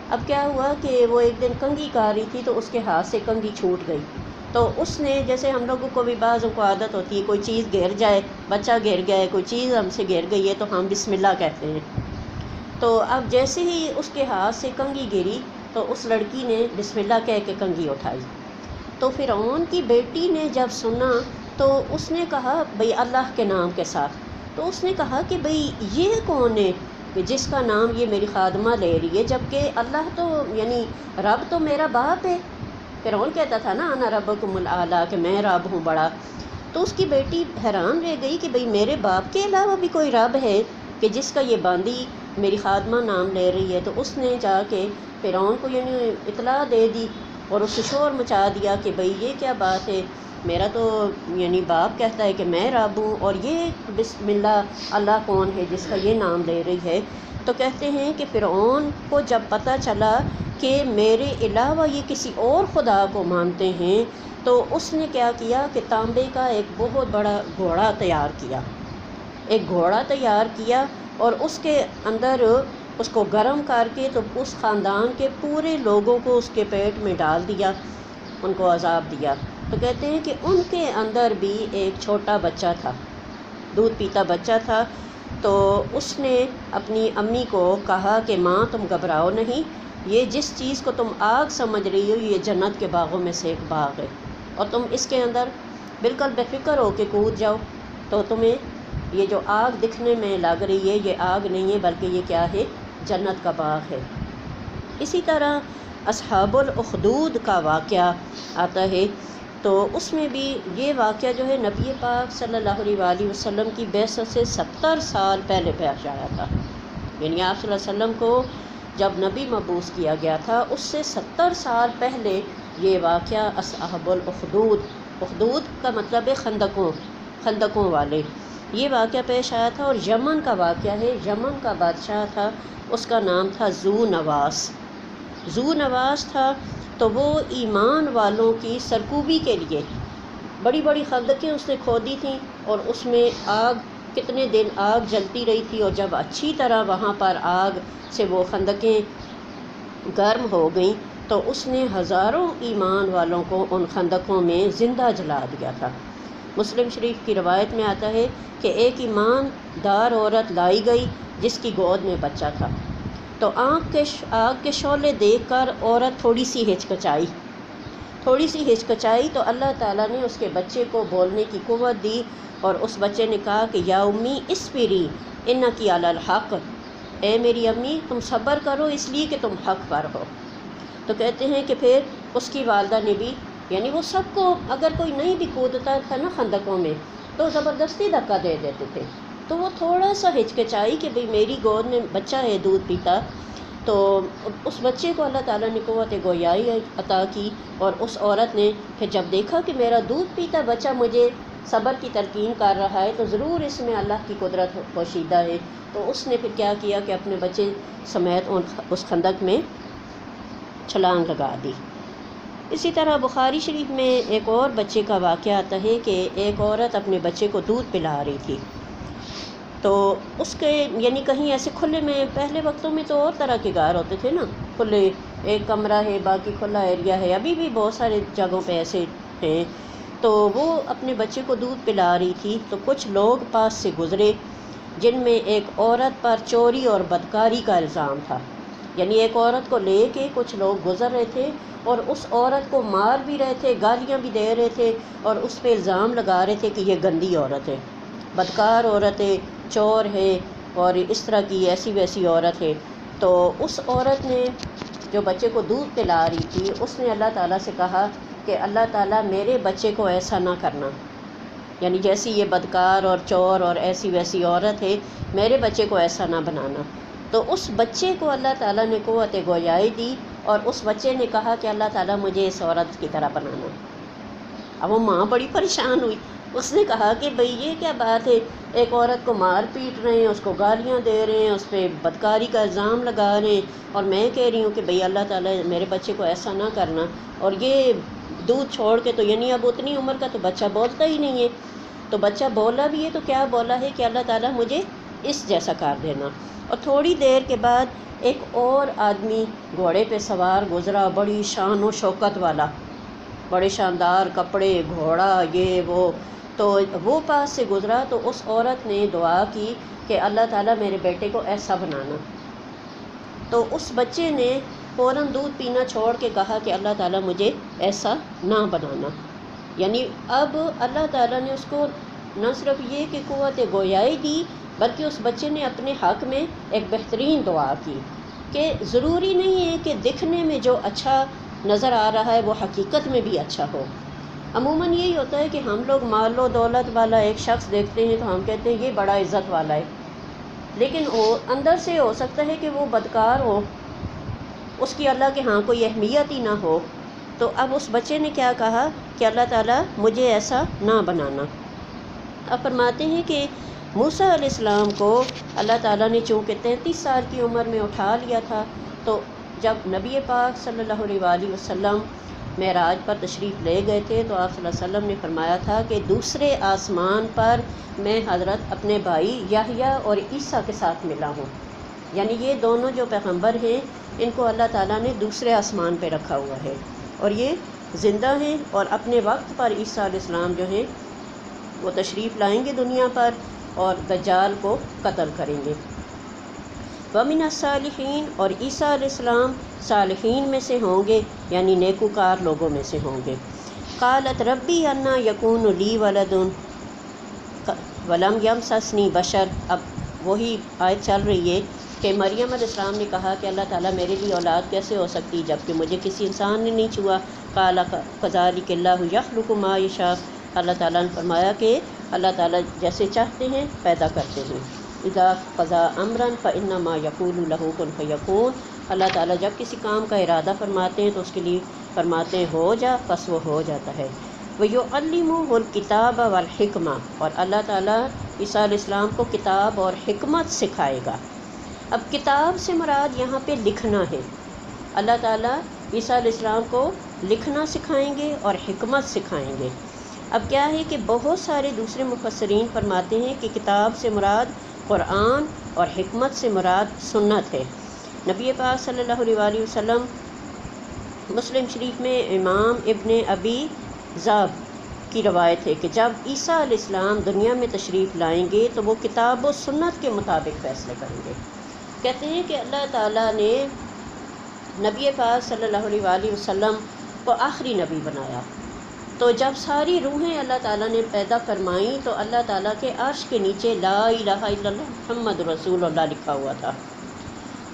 اب کیا ہوا کہ وہ ایک دن کنگھی کر رہی تھی تو اس کے ہاتھ سے کنگھی چھوٹ گئی، تو اس نے، جیسے ہم لوگوں کو بھی بعضوں کو عادت ہوتی ہے کوئی چیز گر جائے، بچہ گر گیا ہے، کوئی چیز ہم سے گر گئی ہے تو ہم بسم اللہ کہتے ہیں، تو اب جیسے ہی اس کے ہاتھ سے کنگھی گری تو اس لڑکی نے بسم اللہ کہہ کے کنگھی اٹھائی۔ تو فرعون کی بیٹی نے جب سنا تو اس نے کہا بھئی اللہ کے نام کے ساتھ، تو اس نے کہا کہ بھئی یہ کون ہے کہ جس کا نام یہ میری خادمہ لے رہی ہے، جبکہ اللہ تو یعنی رب تو میرا باپ ہے۔ فرعون کہتا تھا نا انا ربکم الاعلیٰ، کہ میں رب ہوں بڑا۔ تو اس کی بیٹی حیران رہ گئی کہ بھئی میرے باپ کے علاوہ بھی کوئی رب ہے کہ جس کا یہ باندی میری خادمہ نام لے رہی ہے۔ تو اس نے جا کے فرعون کو یعنی اطلاع دے دی اور اس شور مچا دیا کہ بھئی یہ کیا بات ہے، میرا تو یعنی باپ کہتا ہے کہ میں رب ہوں، اور یہ بسم اللہ کون ہے جس کا یہ نام لے رہی ہے۔ تو کہتے ہیں کہ فرعون کو جب پتہ چلا کہ میرے علاوہ یہ کسی اور خدا کو مانتے ہیں، تو اس نے کیا کیا کہ تانبے کا ایک بہت بڑا گھوڑا تیار کیا، ایک گھوڑا تیار کیا، اور اس کے اندر اس کو گرم کر کے تو اس خاندان کے پورے لوگوں کو اس کے پیٹ میں ڈال دیا، ان کو عذاب دیا۔ تو کہتے ہیں کہ ان کے اندر بھی ایک چھوٹا بچہ تھا، دودھ پیتا بچہ تھا۔ تو اس نے اپنی امی کو کہا کہ ماں تم گھبراؤ نہیں، یہ جس چیز کو تم آگ سمجھ رہی ہو یہ جنت کے باغوں میں سے ایک باغ ہے، اور تم اس کے اندر بالکل بے فکر ہو کے کود جاؤ، تو تمہیں یہ جو آگ دکھنے میں لگ رہی ہے یہ آگ نہیں ہے بلکہ یہ کیا ہے، جنت کا باغ ہے۔ اسی طرح اصحاب الاخدود کا واقعہ آتا ہے، تو اس میں بھی یہ واقعہ جو ہے نبی پاک صلی اللہ علیہ وآلہ وسلم کی بعثت سے 70 سال پہلے پیش آیا تھا، یعنی آپ صلی اللہ علیہ وسلم کو جب نبی مبعوث کیا گیا تھا اس سے 70 سال پہلے یہ واقعہ اصحاب الاخدود، اخدود کا مطلب ہے خندقوں والے، یہ واقعہ پیش آیا تھا۔ اور یمن کا واقعہ ہے، یمن کا بادشاہ تھا، اس کا نام تھا ذو نواس تھا۔ تو وہ ایمان والوں کی سرکوبی کے لیے بڑی بڑی خندقیں اس نے کھودی تھیں، اور اس میں آگ کتنے دن آگ جلتی رہی تھی، اور جب اچھی طرح وہاں پر آگ سے وہ خندقیں گرم ہو گئیں تو اس نے ہزاروں ایمان والوں کو ان خندقوں میں زندہ جلا دیا تھا۔ مسلم شریف کی روایت میں آتا ہے کہ ایک ایماندار عورت لائی گئی جس کی گود میں بچہ تھا، تو آگ کے شعلے دیکھ کر عورت تھوڑی سی ہچکچائی تو اللہ تعالیٰ نے اس کے بچے کو بولنے کی قوت دی، اور اس بچے نے کہا کہ یا امی اصبری انکی علی الحق، اے میری امی تم صبر کرو اس لیے کہ تم حق پر ہو۔ تو کہتے ہیں کہ پھر اس کی والدہ نے بھی، یعنی وہ سب کو اگر کوئی نہیں بھی کودتا تھا نا خندقوں میں تو زبردستی دھکا دے دیتے تھے، تو وہ تھوڑا سا ہچکچائی کہ بھئی میری گود میں بچہ ہے دودھ پیتا، تو اس بچے کو اللہ تعالیٰ نے قوت گویائی عطا کی، اور اس عورت نے پھر جب دیکھا کہ میرا دودھ پیتا بچہ مجھے صبر کی تلقین کر رہا ہے تو ضرور اس میں اللہ کی قدرت پوشیدہ ہے، تو اس نے پھر کیا کیا کہ اپنے بچے سمیت اس خندق میں چھلانگ لگا دی۔ اسی طرح بخاری شریف میں ایک اور بچے کا واقعہ آتا ہے کہ ایک عورت اپنے بچے کو دودھ پلا رہی تھی، تو اس کے یعنی کہیں ایسے کھلے میں، پہلے وقتوں میں تو اور طرح کے گھر ہوتے تھے نا، کھلے، ایک کمرہ ہے باقی کھلا ایریا ہے، ابھی بھی بہت سارے جگہوں پہ ایسے ہیں، تو وہ اپنے بچے کو دودھ پلا رہی تھی، تو کچھ لوگ پاس سے گزرے جن میں ایک عورت پر چوری اور بدکاری کا الزام تھا، یعنی ایک عورت کو لے کے کچھ لوگ گزر رہے تھے اور اس عورت کو مار بھی رہے تھے، گالیاں بھی دے رہے تھے، اور اس پہ الزام لگا رہے تھے کہ یہ گندی عورت ہے، بدکار عورت ہے، چور ہے اور اس طرح کی ایسی ویسی عورت ہے، تو اس عورت نے جو بچے کو دودھ پلا رہی تھی، اس نے اللہ تعالیٰ سے کہا کہ اللہ تعالیٰ میرے بچے کو ایسا نہ کرنا، یعنی جیسی یہ بدکار اور چور اور ایسی ویسی عورت ہے، میرے بچے کو ایسا نہ بنانا۔ تو اس بچے کو اللہ تعالیٰ نے قوت گویائی دی، اور اس بچے نے کہا کہ اللہ تعالیٰ مجھے اس عورت کی طرح بنانا۔ اب وہ ماں بڑی پریشان ہوئی، اس نے کہا کہ بھئی یہ کیا بات ہے، ایک عورت کو مار پیٹ رہے ہیں، اس کو گالیاں دے رہے ہیں، اس پہ بدکاری کا الزام لگا رہے ہیں، اور میں کہہ رہی ہوں کہ بھئی اللہ تعالیٰ میرے بچے کو ایسا نہ کرنا، اور یہ دودھ چھوڑ کے تو یعنی اب اتنی عمر کا تو بچہ بولتا ہی نہیں ہے، تو بچہ بولا بھی ہے تو کیا بولا ہے کہ اللہ تعالیٰ مجھے اس جیسا کر دینا۔ اور تھوڑی دیر کے بعد ایک اور آدمی گھوڑے پہ سوار گزرا، بڑی شان و شوکت والا، بڑے شاندار کپڑے، گھوڑا، یہ وہ، تو وہ پاس سے گزرا، تو اس عورت نے دعا کی کہ اللہ تعالیٰ میرے بیٹے کو ایسا بنانا۔ تو اس بچے نے فوراً دودھ پینا چھوڑ کے کہا کہ اللہ تعالیٰ مجھے ایسا نہ بنانا، یعنی اب اللہ تعالیٰ نے اس کو نہ صرف یہ کہ قوت گویائی دی، بلکہ اس بچے نے اپنے حق میں ایک بہترین دعا کی کہ ضروری نہیں ہے کہ دکھنے میں جو اچھا نظر آ رہا ہے وہ حقیقت میں بھی اچھا ہو۔ عموماً یہی ہوتا ہے کہ ہم لوگ مال و دولت والا ایک شخص دیکھتے ہیں تو ہم کہتے ہیں یہ بڑا عزت والا ہے، لیکن وہ اندر سے ہو سکتا ہے کہ وہ بدکار ہو، اس کی اللہ کے ہاں کوئی اہمیت ہی نہ ہو۔ تو اب اس بچے نے کیا کہا کہ اللہ تعالیٰ مجھے ایسا نہ بنانا۔ اب فرماتے ہیں کہ موسیٰ علیہ السلام کو اللہ تعالیٰ نے چونکہ 33 سال کی عمر میں اٹھا لیا تھا، تو جب نبی پاک صلی اللہ علیہ وآلہ وسلم معراج پر تشریف لے گئے تھے تو آپ صلی اللہ علیہ وسلم نے فرمایا تھا کہ دوسرے آسمان پر میں حضرت اپنے بھائی یحییٰ اور عیسیٰ کے ساتھ ملا ہوں، یعنی یہ دونوں جو پیغمبر ہیں ان کو اللہ تعالیٰ نے دوسرے آسمان پہ رکھا ہوا ہے، اور یہ زندہ ہیں، اور اپنے وقت پر عیسیٰ علیہ السلام جو ہیں وہ تشریف لائیں گے دنیا پر اور دجال کو قتل کریں گے۔ وَمِنَ الصَّالِحِينَ، اور عیسیٰ علیہ السلام صالحین میں سے ہوں گے، یعنی نیکوکار لوگوں میں سے ہوں گے۔ قالت ربی انا یکون لی ولد ولم یمسسنی بشر، اب وہی آیت چل رہی ہے کہ مریم علیہ السلام نے کہا کہ اللہ تعالیٰ میرے لیے اولاد کیسے ہو سکتی جبکہ مجھے کسی انسان نے نہیں چھوا۔ قال کذالک اللہ یخلق ما یشاء، اللہ تعالیٰ نے فرمایا کہ اللہ تعالیٰ جیسے چاہتے ہیں پیدا کرتے ہیں۔ اذا قضا امرا فانما یقول له کن فیکون، اللہ تعالیٰ جب کسی کام کا ارادہ فرماتے ہیں تو اس کے لیے فرماتے ہیں ہو جا، پس وہ ہو جاتا ہے۔ وَيُعَلِّمُهُ الْكِتَابَ وَالْحِكْمَةَ، اور اللہ تعالیٰ عیسیٰ علیہ السلام کو کتاب اور حکمت سکھائے گا۔ اب کتاب سے مراد یہاں پہ لکھنا ہے، اللہ تعالیٰ عیسیٰ علیہ السلام کو لکھنا سکھائیں گے اور حکمت سکھائیں گے۔ اب کیا ہے کہ بہت سارے دوسرے مفسرین فرماتے ہیں کہ کتاب سے مراد قرآن اور حکمت سے مراد سنت ہے۔ نبی پاک صلی اللہ علیہ وآلہ وسلم، مسلم شریف میں امام ابن ابی ذئب کی روایت ہے کہ جب عیسیٰ علیہ السلام دنیا میں تشریف لائیں گے تو وہ کتاب و سنت کے مطابق فیصلے کریں گے۔ کہتے ہیں کہ اللہ تعالیٰ نے نبی پاک صلی اللہ علیہ وآلہ وسلم کو آخری نبی بنایا، تو جب ساری روحیں اللہ تعالیٰ نے پیدا فرمائیں تو اللہ تعالیٰ کے عرش کے نیچے لا الہ الا اللہ محمد رسول اللہ لکھا ہوا تھا۔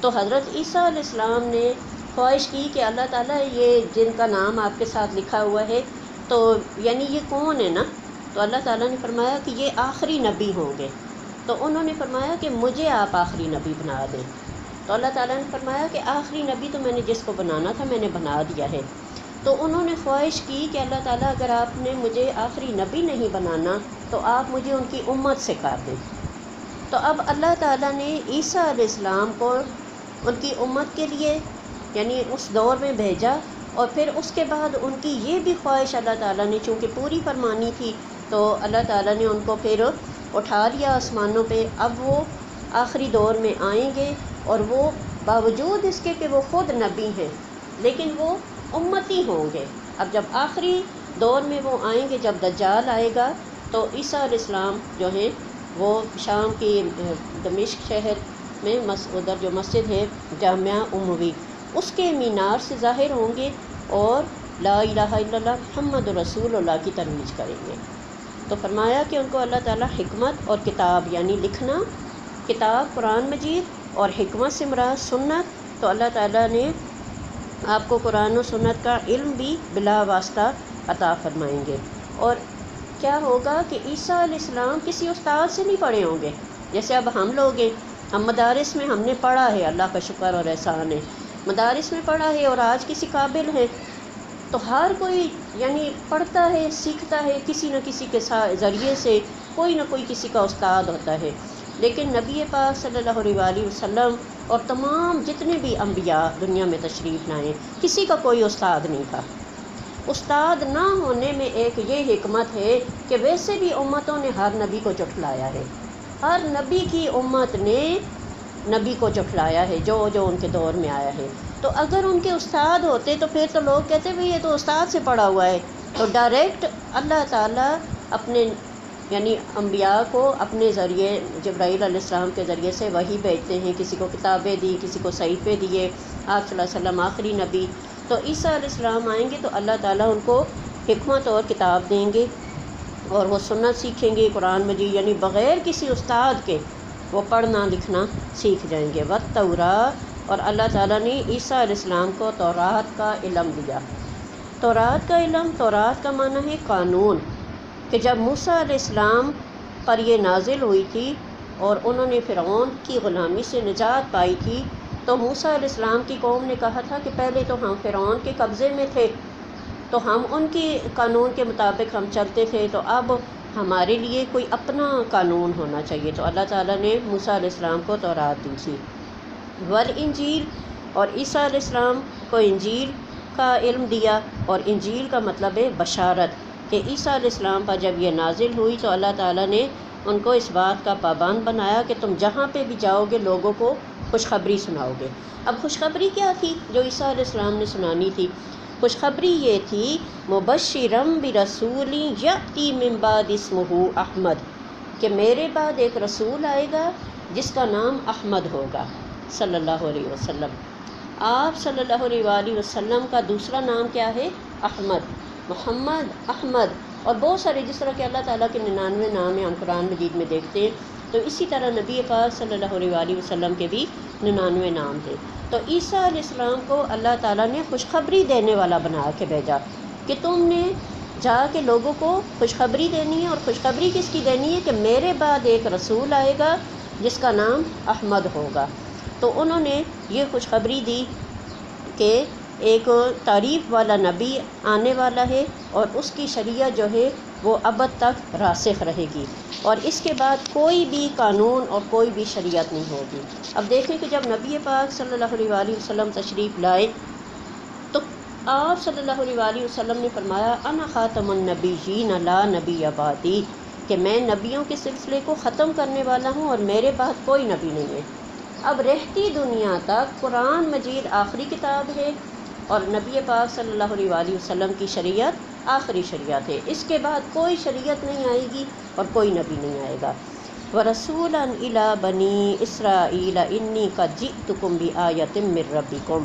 تو حضرت عیسیٰ علیہ السلام نے خواہش کی کہ اللہ تعالیٰ یہ جن کا نام آپ کے ساتھ لکھا ہوا ہے تو یعنی یہ کون ہے نا، تو اللہ تعالیٰ نے فرمایا کہ یہ آخری نبی ہوں گے، تو انہوں نے فرمایا کہ مجھے آپ آخری نبی بنا دیں، تو اللہ تعالیٰ نے فرمایا کہ آخری نبی تو میں نے جس کو بنانا تھا میں نے بنا دیا ہے۔ تو انہوں نے خواہش کی کہ اللہ تعالیٰ اگر آپ نے مجھے آخری نبی نہیں بنانا تو آپ مجھے ان کی امت سے کر دیں۔ تو اب اللہ تعالیٰ نے عیسیٰ علیہ السلام کو ان کی امت کے لیے یعنی اس دور میں بھیجا، اور پھر اس کے بعد ان کی یہ بھی خواہش اللہ تعالیٰ نے چونکہ پوری فرمانی تھی تو اللہ تعالیٰ نے ان کو پھر اٹھا لیا آسمانوں پہ۔ اب وہ آخری دور میں آئیں گے اور وہ باوجود اس کے کہ وہ خود نبی ہیں لیکن وہ امتی ہوں گے۔ اب جب آخری دور میں وہ آئیں گے، جب دجال آئے گا تو عیسیٰ علیہ السلام جو ہیں وہ شام کی دمشق شہر میں ادھر جو مسجد ہے جامعہ اموی اس کے مینار سے ظاہر ہوں گے اور لا الہ الا اللہ محمد رسول اللہ کی ترویج کریں گے۔ تو فرمایا کہ ان کو اللہ تعالیٰ حکمت اور کتاب یعنی لکھنا، کتاب قرآن مجید اور حکمت سے مراد سنت، تو اللہ تعالیٰ نے آپ کو قرآن و سنت کا علم بھی بلا واسطہ عطا فرمائیں گے۔ اور کیا ہوگا کہ عیسیٰ علیہ السلام کسی استاد سے نہیں پڑھے ہوں گے، جیسے اب ہم لوگ ہیں، ہم مدارس میں ہم نے پڑھا ہے، اللہ کا شکر اور احسان ہے، مدارس میں پڑھا ہے اور آج کسی قابل ہے، تو ہر کوئی یعنی پڑھتا ہے، سیکھتا ہے، کسی نہ کسی کے ذریعے سے کوئی نہ کوئی کسی کا استاد ہوتا ہے۔ لیکن نبی پاک صلی اللہ علیہ وآلہ وسلم اور تمام جتنے بھی انبیاء دنیا میں تشریف لائے، کسی کا کوئی استاد نہیں تھا۔ استاد نہ ہونے میں ایک یہ حکمت ہے کہ ویسے بھی امتوں نے ہر نبی کو جھٹلایا ہے، ہر نبی کی امت نے نبی کو جھٹلایا ہے جو ان کے دور میں آیا ہے۔ تو اگر ان کے استاد ہوتے تو پھر تو لوگ کہتے بھئی یہ تو استاد سے پڑھا ہوا ہے، تو ڈائریکٹ اللہ تعالیٰ اپنے یعنی انبیاء کو اپنے ذریعے جبرائیل علیہ السلام کے ذریعے سے وحی بھیجتے ہیں، کسی کو کتابیں دی، کسی کو صحیفے دیے، آپ صلی اللہ علیہ وسلم آخری نبی۔ تو عیسیٰ علیہ السلام آئیں گے تو اللہ تعالیٰ ان کو حکمت اور کتاب دیں گے اور وہ سنت سیکھیں گے، قرآن مجید یعنی بغیر کسی استاد کے وہ پڑھنا لکھنا سیکھ جائیں گے۔ وَالتَّوْرَاۃ، اور اللہ تعالیٰ نے عیسیٰ علیہ السلام کو تورات کا علم دیا۔ تورات کا علم، تورات کا معنی ہے قانون، کہ جب موسیٰ علیہ السلام پر یہ نازل ہوئی تھی اور انہوں نے فرعون کی غلامی سے نجات پائی تھی، تو موسیٰ علیہ السلام کی قوم نے کہا تھا کہ پہلے تو ہم فرعون کے قبضے میں تھے تو ہم ان کے قانون کے مطابق ہم چلتے تھے، تو اب ہمارے لیے کوئی اپنا قانون ہونا چاہیے، تو اللہ تعالیٰ نے موسیٰ علیہ السلام کو تورات دی تھی۔ والانجیل، اور عیسیٰ علیہ السلام کو انجیل کا علم دیا، اور انجیل کا مطلب ہے بشارت، کہ عیسیٰ علیہ السلام پر جب یہ نازل ہوئی تو اللہ تعالیٰ نے ان کو اس بات کا پابند بنایا کہ تم جہاں پہ بھی جاؤ گے لوگوں کو خوشخبری سناؤ گے۔ اب خوشخبری کیا تھی جو عیسیٰ علیہ السلام نے سنانی تھی؟ خوشخبری یہ تھی مبشرم برسول یأتی من بعد اسمہ احمد، کہ میرے بعد ایک رسول آئے گا جس کا نام احمد ہوگا صلی اللہ علیہ وسلم۔ آپ صلی اللہ علیہ وآلہ وسلم کا دوسرا نام کیا ہے؟ احمد، محمد، احمد، اور بہت سارے جس طرح کہ اللہ تعالیٰ کے 99 نام ہیں ہم قرآن مجید میں دیکھتے ہیں، تو اسی طرح نبی پاک صلی اللہ علیہ وآلہ وسلم کے بھی 99 نام تھے۔ تو عیسیٰ علیہ السلام کو اللہ تعالیٰ نے خوشخبری دینے والا بنا کے بھیجا کہ تم نے جا کے لوگوں کو خوشخبری دینی ہے، اور خوشخبری کس کی دینی ہے؟ کہ میرے بعد ایک رسول آئے گا جس کا نام احمد ہوگا۔ تو انہوں نے یہ خوشخبری دی کہ ایک تعریف والا نبی آنے والا ہے اور اس کی شریعت جو ہے وہ ابد تک راسخ رہے گی، اور اس کے بعد کوئی بھی قانون اور کوئی بھی شریعت نہیں ہوگی۔ اب دیکھیں کہ جب نبی پاک صلی اللہ علیہ وآلہ وسلم تشریف لائے تو آپ صلی اللہ علیہ وآلہ وسلم نے فرمایا انا خاتم النبیین لا نبی بعدی، کہ میں نبیوں کے سلسلے کو ختم کرنے والا ہوں اور میرے بعد کوئی نبی نہیں ہے۔ اب رہتی دنیا تک قرآن مجید آخری کتاب ہے اور نبی پاک صلی اللہ علیہ وآلہ وسلم کی شریعت آخری شریعت ہے، اس کے بعد کوئی شریعت نہیں آئے گی اور کوئی نبی نہیں آئے گا۔ وَرَسُولًا إِلَىٰ بَنِي إِسْرَائِيلَ إِنِّي قَدْ جِئْتُكُمْ بِآيَةٍ مِّن رَّبِّكُمْ،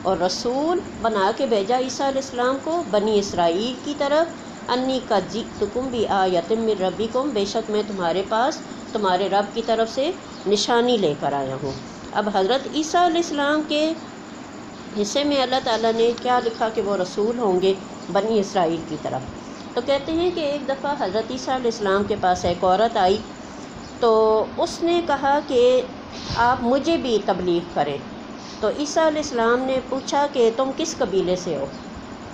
اور رسول بنا کے بھیجا عیسیٰ علیہ السلام کو بنی اسرائیل کی طرف، انی قد جئتکم بآیۃ من ربکم، بے شک میں تمہارے پاس تمہارے رب کی طرف سے نشانی لے کر آیا ہوں۔ اب حضرت عیسیٰ علیہ السلام کے حصے میں اللہ تعالیٰ نے کیا لکھا کہ وہ رسول ہوں گے بنی اسرائیل کی طرف۔ تو کہتے ہیں کہ ایک دفعہ حضرت عیسیٰ علیہ السلام کے پاس ایک عورت آئی تو اس نے کہا کہ آپ مجھے بھی تبلیغ کریں۔ تو عیسیٰ علیہ السلام نے پوچھا کہ تم کس قبیلے سے ہو؟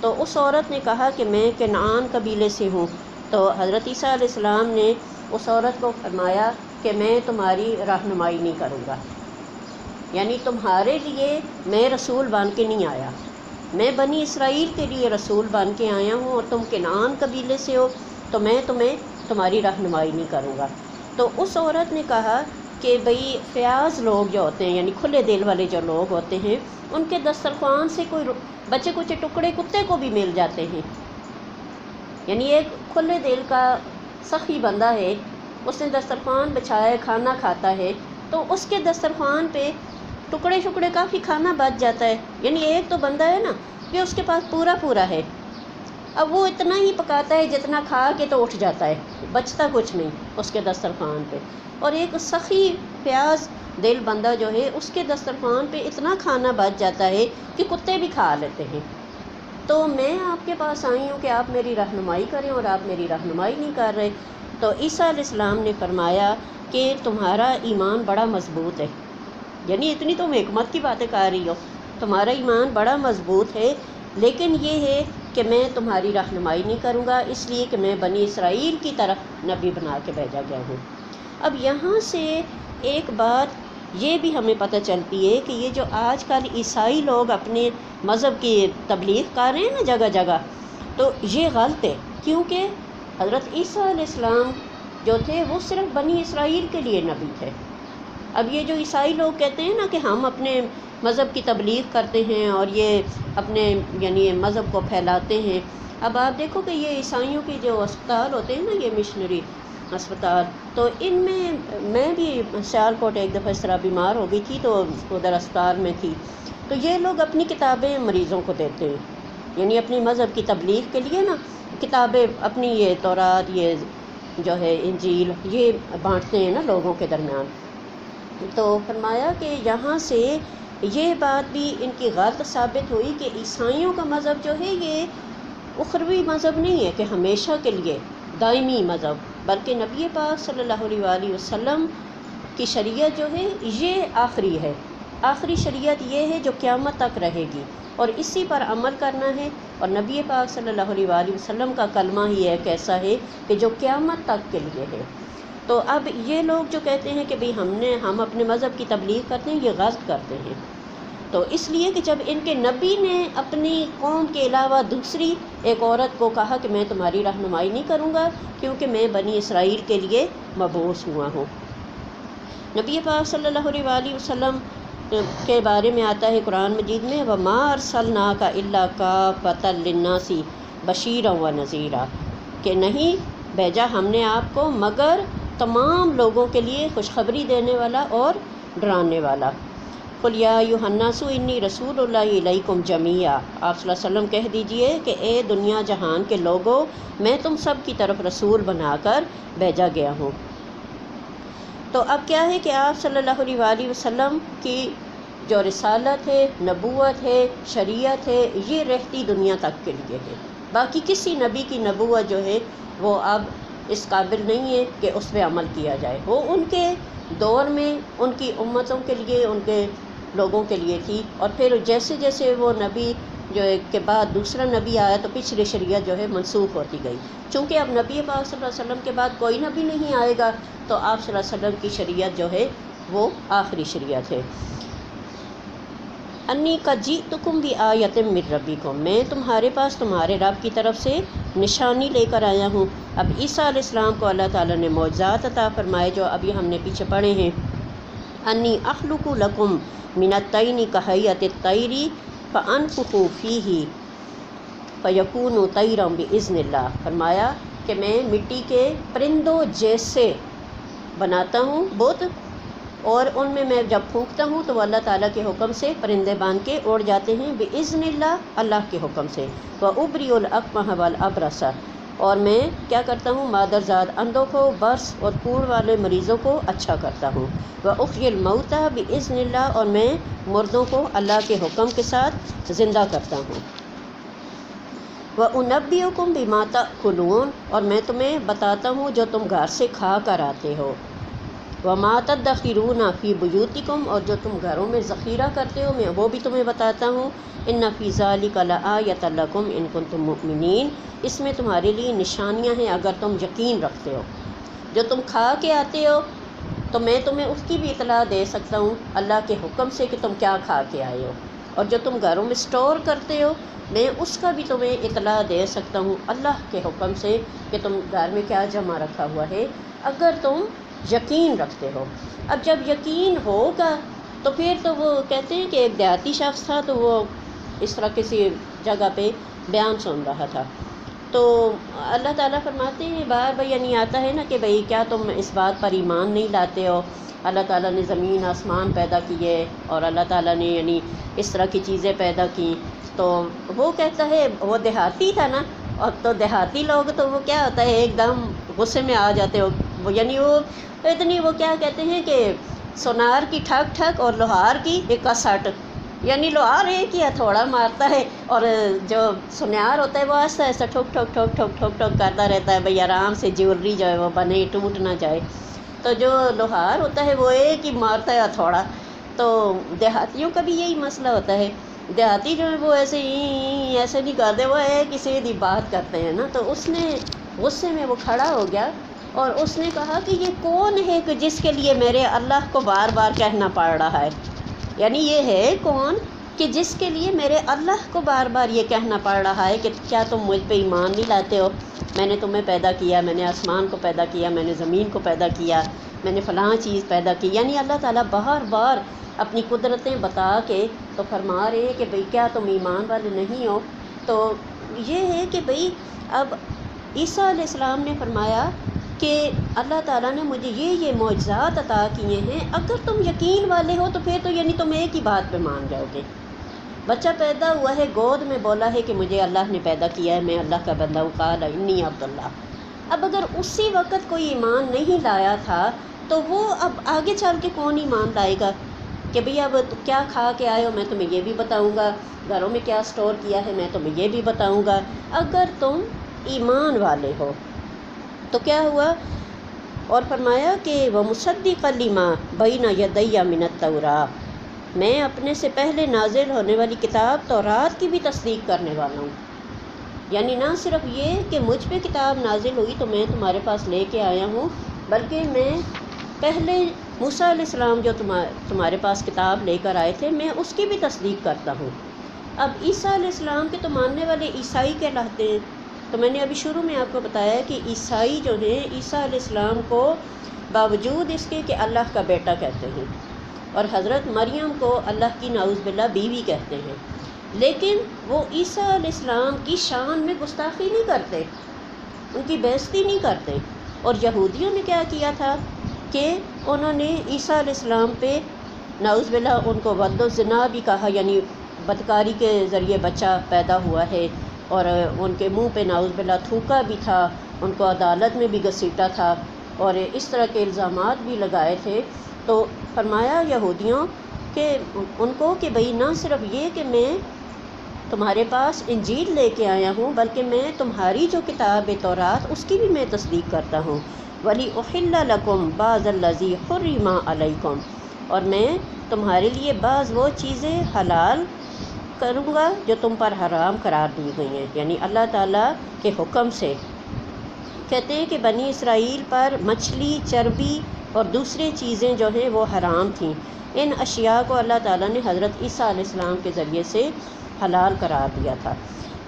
تو اس عورت نے کہا کہ میں کنعان قبیلے سے ہوں۔ تو حضرت عیسیٰ علیہ السلام نے اس عورت کو فرمایا کہ میں تمہاری رہنمائی نہیں کروں گا، یعنی تمہارے لیے میں رسول بن کے نہیں آیا، میں بنی اسرائیل کے لیے رسول بن کے آیا ہوں، اور تم کنعان قبیلے سے ہو تو میں تمہاری رہنمائی نہیں کروں گا۔ تو اس عورت نے کہا کہ بھئی فیاض لوگ جو ہوتے ہیں یعنی کھلے دل والے جو لوگ ہوتے ہیں ان کے دسترخوان سے کوئی بچے کچے ٹکڑے کتے کو بھی مل جاتے ہیں، یعنی ایک کھلے دل کا سخی بندہ ہے، اس نے دسترخوان بچھایا کھانا کھاتا ہے تو اس کے دسترخوان پہ ٹکڑے شکڑے کافی کھانا بچ جاتا ہے، یعنی ایک تو بندہ ہے نا کہ اس کے پاس پورا ہے، اب وہ اتنا ہی پکاتا ہے جتنا کھا کے تو اٹھ جاتا ہے، بچتا کچھ نہیں اس کے دسترخوان پہ۔ اور ایک سخی پیاز دل بندہ جو ہے اس کے دسترخوان پہ اتنا کھانا بچ جاتا ہے کہ کتے بھی کھا لیتے ہیں۔ تو میں آپ کے پاس آئی ہوں کہ آپ میری رہنمائی کریں، اور آپ میری رہنمائی نہیں کر رہے۔ تو عیسیٰ علیہ السلام نے فرمایا کہ تمہارا ایمان بڑا مضبوط ہے، یعنی اتنی تم حکمت کی باتیں کر رہی ہو، تمہارا ایمان بڑا مضبوط ہے، لیکن یہ ہے کہ میں تمہاری رہنمائی نہیں کروں گا، اس لیے کہ میں بنی اسرائیل کی طرف نبی بنا کے بھیجا گیا ہوں۔ اب یہاں سے ایک بات یہ بھی ہمیں پتہ چلتی ہے کہ یہ جو آج کل عیسائی لوگ اپنے مذہب کی تبلیغ کر رہے ہیں نا جگہ جگہ، تو یہ غلط ہے، کیونکہ حضرت عیسیٰ علیہ السلام جو تھے وہ صرف بنی اسرائیل کے لیے نبی تھے۔ اب یہ جو عیسائی لوگ کہتے ہیں نا کہ ہم اپنے مذہب کی تبلیغ کرتے ہیں اور یہ اپنے یعنی مذہب کو پھیلاتے ہیں، اب آپ دیکھو کہ یہ عیسائیوں کی جو اسپتال ہوتے ہیں نا، یہ مشنری اسپتال، تو ان میں بھی سیالکوٹ ایک دفعہ اس طرح بیمار ہو گئی تھی، تو ادھر اسپتال میں تھی، تو یہ لوگ اپنی کتابیں مریضوں کو دیتے ہیں، یعنی اپنی مذہب کی تبلیغ کے لیے نا کتابیں اپنی، یہ تورات، یہ جو ہے انجیل، یہ بانٹتے ہیں نا لوگوں کے درمیان۔ تو فرمایا کہ یہاں سے یہ بات بھی ان کی غلط ثابت ہوئی کہ عیسائیوں کا مذہب جو ہے یہ اخروی مذہب نہیں ہے کہ ہمیشہ کے لیے دائمی مذہب، بلکہ نبی پاک صلی اللہ علیہ وآلہ وسلم کی شریعت جو ہے یہ آخری ہے، آخری شریعت یہ ہے جو قیامت تک رہے گی، اور اسی پر عمل کرنا ہے۔ اور نبی پاک صلی اللہ علیہ وآلہ وسلم کا کلمہ ہی ایک ایسا ہے کہ جو قیامت تک کے لیے ہے۔ تو اب یہ لوگ جو کہتے ہیں کہ بھئی ہم اپنے مذہب کی تبلیغ کرتے ہیں، یہ غلط کرتے ہیں۔ تو اس لیے کہ جب ان کے نبی نے اپنی قوم کے علاوہ دوسری ایک عورت کو کہا کہ میں تمہاری رہنمائی نہیں کروں گا کیونکہ میں بنی اسرائیل کے لیے مبعوث ہوا ہوں۔ نبی پاک صلی اللہ علیہ وآلہ وسلم کے بارے میں آتا ہے قرآن مجید میں، وَمَا أَرْسَلْنَاكَ إِلَّا كَافَّةً لِلنَّاسِ بَشِيرًا وَنَذِيرًا، کہ نہیں بھیجا ہم نے آپ کو مگر تمام لوگوں کے لیے خوشخبری دینے والا اور ڈرانے والا۔ قُلْ يَا أَيُّهَا النَّاسُ إِنِّي رَسُولُ اللَّهِ إِلَيْكُمْ جَمِيعًا، آپ صلی اللہ علیہ وسلم کہہ دیجئے کہ اے دنیا جہان کے لوگوں، میں تم سب کی طرف رسول بنا کر بھیجا گیا ہوں۔ تو اب کیا ہے کہ آپ صلی اللہ علیہ وآلہ وسلم کی جو رسالت ہے، نبوت ہے، شریعت ہے، یہ رہتی دنیا تک کے لیے ہے۔ باقی کسی نبی کی نبوت جو ہے وہ اب اس قابل نہیں ہے کہ اس پہ عمل کیا جائے، وہ ان کے دور میں ان کی امتوں کے لیے، ان کے لوگوں کے لیے تھی، اور پھر جیسے جیسے وہ نبی جو ایک کے بعد دوسرا نبی آیا تو پچھلی شریعت جو ہے منسوخ ہوتی گئی، چونکہ اب نبی پاک صلی اللہ علیہ وسلم کے بعد کوئی نبی نہیں آئے گا، تو آپ صلی اللہ علیہ وسلم کی شریعت جو ہے وہ آخری شریعت ہے۔ انی قد جئتکم بآیۃ من ربکم، میں تمہارے پاس تمہارے رب کی طرف سے نشانی لے کر آیا ہوں۔ اب عیسیٰ علیہ السلام کو اللہ تعالیٰ نے معجزات عطا فرمائے جو ابھی ہم نے پیچھے پڑھے ہیں۔ انی اخلق لکم من الطین کہیئۃ الطیر فانفخ فیہ فیکون طیرا باذن اللہ، فرمایا کہ میں مٹی کے پرندوں جیسے بناتا ہوں بت، اور ان میں جب پھونکتا ہوں تو وہ اللہ تعالیٰ کے حکم سے پرندے بان کے اڑ جاتے ہیں، باذن اللہ، اللہ کے حکم سے۔ وابری الاکمہ والابرص، اور میں کیا کرتا ہوں، مادرزاد اندھوں کو، برص اور کوڑ والے مریضوں کو اچھا کرتا ہوں۔ واحیی الموتى باذن اللہ، اور میں مردوں کو اللہ کے حکم کے ساتھ زندہ کرتا ہوں۔ وانبئکم بما تاکلون، اور میں تمہیں بتاتا ہوں جو تم گھر سے کھا کر آتے ہو۔ وما تدخرون فی بیوتکم، اور جو تم گھروں میں ذخیرہ کرتے ہو میں وہ بھی تمہیں بتاتا ہوں۔ ان فی ذلک لآیۃ لکم ان کنتم مؤمنین، اس میں تمہارے لیے نشانیاں ہیں اگر تم یقین رکھتے ہو۔ جو تم کھا کے آتے ہو تو میں تمہیں اس کی بھی اطلاع دے سکتا ہوں اللہ کے حکم سے کہ تم کیا کھا کے آئے ہو، اور جو تم گھروں میں سٹور کرتے ہو میں اس کا بھی تمہیں اطلاع دے سکتا ہوں اللہ کے حکم سے کہ تم گھر میں کیا جمع رکھا ہوا ہے، اگر تم یقین رکھتے ہو۔ اب جب یقین ہوگا تو پھر تو وہ کہتے ہیں کہ ایک دیہاتی شخص تھا تو وہ اس طرح کسی جگہ پہ بیان سن رہا تھا، تو اللہ تعالیٰ فرماتے ہیں بار بار یعنی آتا ہے نا کہ بھئی کیا تم اس بات پر ایمان نہیں لاتے ہو، اللہ تعالیٰ نے زمین آسمان پیدا کیے اور اللہ تعالیٰ نے یعنی اس طرح کی چیزیں پیدا کی، تو وہ کہتا ہے وہ دیہاتی تھا نا، اور تو دیہاتی لوگ تو وہ کیا ہوتا ہے ایک دم غصے میں آ جاتے ہو، وہ یعنی وہ اتنی وہ کیا کہتے ہیں کہ سونار کی ٹھک ٹھک اور لوہار کی اکسٹ، یعنی لوہار ایک ہی ہتھوڑا مارتا ہے اور جو سنیار ہوتا ہے وہ آہستہ آہستہ ٹھوک ٹھوک ٹھوک ٹھوک ٹھوک ٹھوک کرتا رہتا ہے بھئی آرام سے جیولری جو ہے وہ بنے، ٹوٹ نہ جائے۔ تو جو لوہار ہوتا ہے وہ ایک ہی مارتا ہے ہتھوڑا۔ تو دیہاتیوں کا بھی یہی مسئلہ ہوتا ہے، دیہاتی جو ہے وہ ایسے ہی ایسے نہیں کرتے، وہ ایک ہی سیدھی بات کرتے ہیں نا۔ تو اس نے غصے میں وہ کھڑا ہو گیا اور اس نے کہا کہ یہ کون ہے کہ جس کے لیے میرے اللہ کو بار بار کہنا پڑ رہا ہے، یعنی یہ ہے کون کہ جس کے لیے میرے اللہ کو بار بار یہ کہنا پڑ رہا ہے کہ کیا تم مجھ پہ ایمان نہیں لاتے ہو؟ میں نے تمہیں پیدا کیا، میں نے آسمان کو پیدا کیا، میں نے زمین کو پیدا کیا، میں نے فلاں چیز پیدا کی، یعنی اللہ تعالیٰ بار بار اپنی قدرتیں بتا کے تو فرما رہے ہیں کہ بھئی کیا تم ایمان والے نہیں ہو؟ تو یہ ہے کہ بھئی اب عیسیٰ علیہ السلام نے فرمایا کہ اللہ تعالیٰ نے مجھے یہ معجزات عطا کیے ہیں، اگر تم یقین والے ہو تو پھر تو یعنی تم ایک ہی بات پہ مان جاؤ گے۔ بچہ پیدا ہوا ہے، گود میں بولا ہے کہ مجھے اللہ نے پیدا کیا ہے، میں اللہ کا بندہ ہوں، قال انی عبد اللہ۔ اب اگر اسی وقت کوئی ایمان نہیں لایا تھا تو وہ اب آگے چل کے کون ایمان لائے گا کہ بھئی اب کیا کھا کے آئے ہو میں تمہیں یہ بھی بتاؤں گا، گھروں میں کیا سٹور کیا ہے میں تمہیں یہ بھی بتاؤں گا۔ اگر تم ایمان والے ہو تو کیا ہوا؟ اور فرمایا کہ وَمُصَدِّقًا لِمَا بَيْنَ يَدَيَّ مِنَ التَّوْرَاةِ، میں اپنے سے پہلے نازل ہونے والی کتاب تورات کی بھی تصدیق کرنے والا ہوں۔ یعنی نہ صرف یہ کہ مجھ پہ کتاب نازل ہوئی تو میں تمہارے پاس لے کے آیا ہوں، بلکہ میں پہلے موسیٰ علیہ السلام جو تمہارے پاس کتاب لے کر آئے تھے میں اس کی بھی تصدیق کرتا ہوں۔ اب عیسیٰ علیہ السلام کے تو ماننے والے عیسائی کہلاتے ہیں۔ تو میں نے ابھی شروع میں آپ کو بتایا کہ عیسائی جو ہیں عیسیٰ علیہ السلام کو باوجود اس کے کہ اللہ کا بیٹا کہتے ہیں اور حضرت مریم کو اللہ کی نعوذ باللہ بیوی کہتے ہیں، لیکن وہ عیسیٰ علیہ السلام کی شان میں گستاخی نہیں کرتے، ان کی بے عزتی نہیں کرتے۔ اور یہودیوں نے کیا کیا تھا کہ انہوں نے عیسیٰ علیہ السلام پہ نعوذ باللہ ان کو ولد الزنا بھی کہا، یعنی بدکاری کے ذریعے بچہ پیدا ہوا ہے، اور ان کے منہ پہ نعوذ باللہ تھوکا بھی تھا، ان کو عدالت میں بھی گھسیٹا تھا اور اس طرح کے الزامات بھی لگائے تھے۔ تو فرمایا یہودیوں کہ ان کو کہ بھئی نہ صرف یہ کہ میں تمہارے پاس انجیل لے کے آیا ہوں بلکہ میں تمہاری جو کتاب تورات اس کی بھی میں تصدیق کرتا ہوں، وَلِأُحِلَّ لَكُمْ بَعْضَ الَّذِي حُرِّمَ عَلَيْكُمْ، اور میں تمہارے لیے بعض وہ چیزیں حلال کروں گا جو تم پر حرام قرار دی گئی ہیں، یعنی اللہ تعالیٰ کے حکم سے۔ کہتے ہیں کہ بنی اسرائیل پر مچھلی، چربی اور دوسری چیزیں جو ہیں وہ حرام تھیں، ان اشیاء کو اللہ تعالیٰ نے حضرت عیسیٰ علیہ السلام کے ذریعے سے حلال قرار دیا تھا۔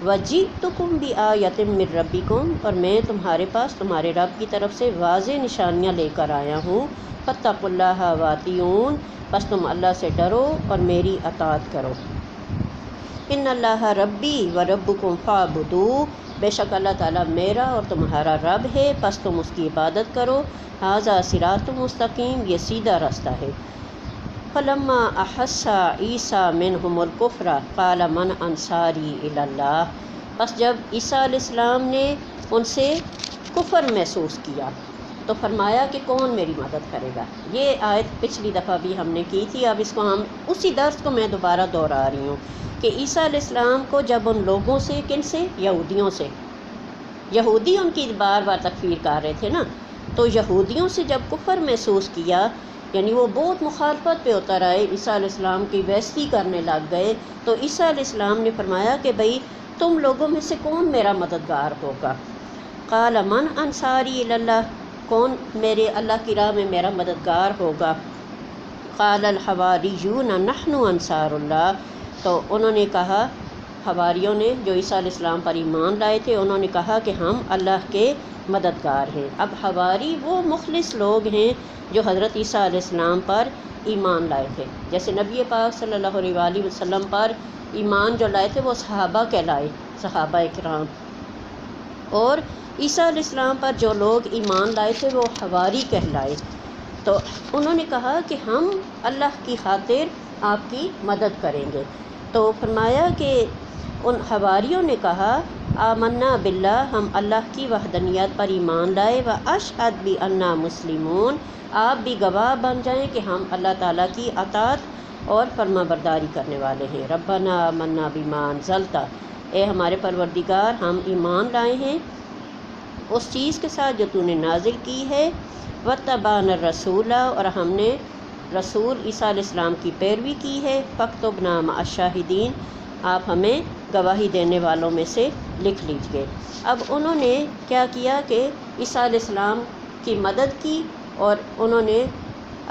وَجِئْتُكُمْ بِآیَةٍ مِّن رَبِّكُمْ، اور میں تمہارے پاس تمہارے رب کی طرف سے واضح نشانیاں لے کر آیا ہوں، فَاتَّقُوا اللَّهَ وَأَطِیعُونِ، بس تم اللہ سے ڈرو اور میری اطاعت کرو۔ ان اللہ ربی و ربکم فاعبدوہ، بے شک اللہ تعالیٰ میرا اور تمہارا رب ہے، پس تم اس کی عبادت کرو، ھذا صراط مستقیم، یہ سیدھا راستہ ہے۔ فلما احس عیسیٰ منہم الکفر قال من انصاری الی اللہ، پس جب عیسیٰ علیہ السلام نے ان سے کفر محسوس کیا تو فرمایا کہ کون میری مدد کرے گا۔ یہ آیت پچھلی دفعہ بھی ہم نے کی تھی، اب اس کو ہم اسی درس کو میں دوبارہ دہرا رہی ہوں کہ عیسیٰ علیہ السلام کو جب ان لوگوں سے، کن سے؟ یہودیوں سے، یہودی ان کی بار بار تکفیر کر رہے تھے نا، تو یہودیوں سے جب کفر محسوس کیا، یعنی وہ بہت مخالفت پہ اتر آئے، عیسیٰ علیہ السلام کی بے عزتی کرنے لگ گئے، تو عیسیٰ علیہ السلام نے فرمایا کہ بھئی تم لوگوں میں سے کون میرا مددگار ہوگا؟ قال من انصاری الی اللہ، کون میرے اللہ کی راہ میں میرا مددگار ہوگا؟ قال الحواریون نحن انصار اللہ، تو انہوں نے کہا، حواریوں نے جو عیسیٰ علیہ السلام پر ایمان لائے تھے انہوں نے کہا کہ ہم اللہ کے مددگار ہیں۔ اب حواری وہ مخلص لوگ ہیں جو حضرت عیسیٰ علیہ السلام پر ایمان لائے تھے، جیسے نبی پاک صلی اللہ علیہ وآلہ وسلم پر ایمان جو لائے تھے وہ صحابہ کہلائے، صحابہ اکرام، اور عیسیٰ علیہ السلام پر جو لوگ ایمان لائے تھے وہ حواری کہلائے۔ تو انہوں نے کہا کہ ہم اللہ کی خاطر آپ کی مدد کریں گے۔ تو فرمایا کہ ان حواریوں نے کہا آمنا باللہ، ہم اللہ کی وحدانیت پر ایمان لائے، و اشہد بأننا مسلمون، آپ بھی گواہ بن جائیں کہ ہم اللہ تعالیٰ کی اطاعت اور فرما برداری کرنے والے ہیں۔ ربنا آمنا بما انزلت، اے ہمارے پروردگار ہم ایمان لائے ہیں اس چیز کے ساتھ جو تو نے نازل کی ہے، واتبعنا الرسول، اور ہم نے رسول عیسیٰ علیہ السلام کی پیروی کی ہے، فاکتبنا مع الشاہدین، آپ ہمیں گواہی دینے والوں میں سے لکھ لیجئے۔ اب انہوں نے کیا کیا کہ عیسیٰ علیہ السلام کی مدد کی، اور انہوں نے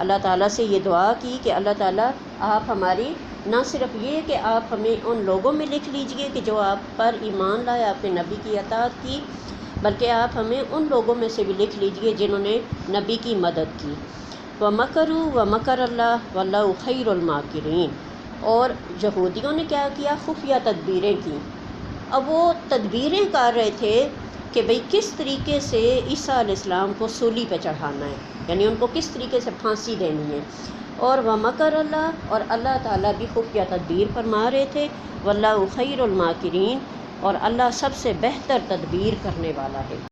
اللہ تعالیٰ سے یہ دعا کی کہ اللہ تعالیٰ آپ ہماری نہ صرف یہ کہ آپ ہمیں ان لوگوں میں لکھ لیجئے کہ جو آپ پر ایمان لائے، آپ نے نبی کی اطاعت کی، بلکہ آپ ہمیں ان لوگوں میں سے بھی لکھ لیجئے جنہوں نے نبی کی مدد کی۔ وَمَكَرُوا وَمَكَرَ اللَّهُ وَاللَّهُ خَيْرُ الْمَاكِرِينَ، اور یہودیوں نے کیا کیا؟ خفیہ تدبیریں کی۔ اب وہ تدبیریں کر رہے تھے کہ بھئی کس طریقے سے عیسیٰ علیہ السلام کو سولی پہ چڑھانا ہے، یعنی ان کو کس طریقے سے پھانسی دینی ہے۔ اور وَمَكَرَ اللَّهُ، اور اللہ تعالیٰ بھی خفیہ تدبیر فرما رہے تھے، وَاللَّهُ خَيْرُ الْمَاكِرِينَ، اور اللہ سب سے بہتر تدبیر کرنے والا ہے۔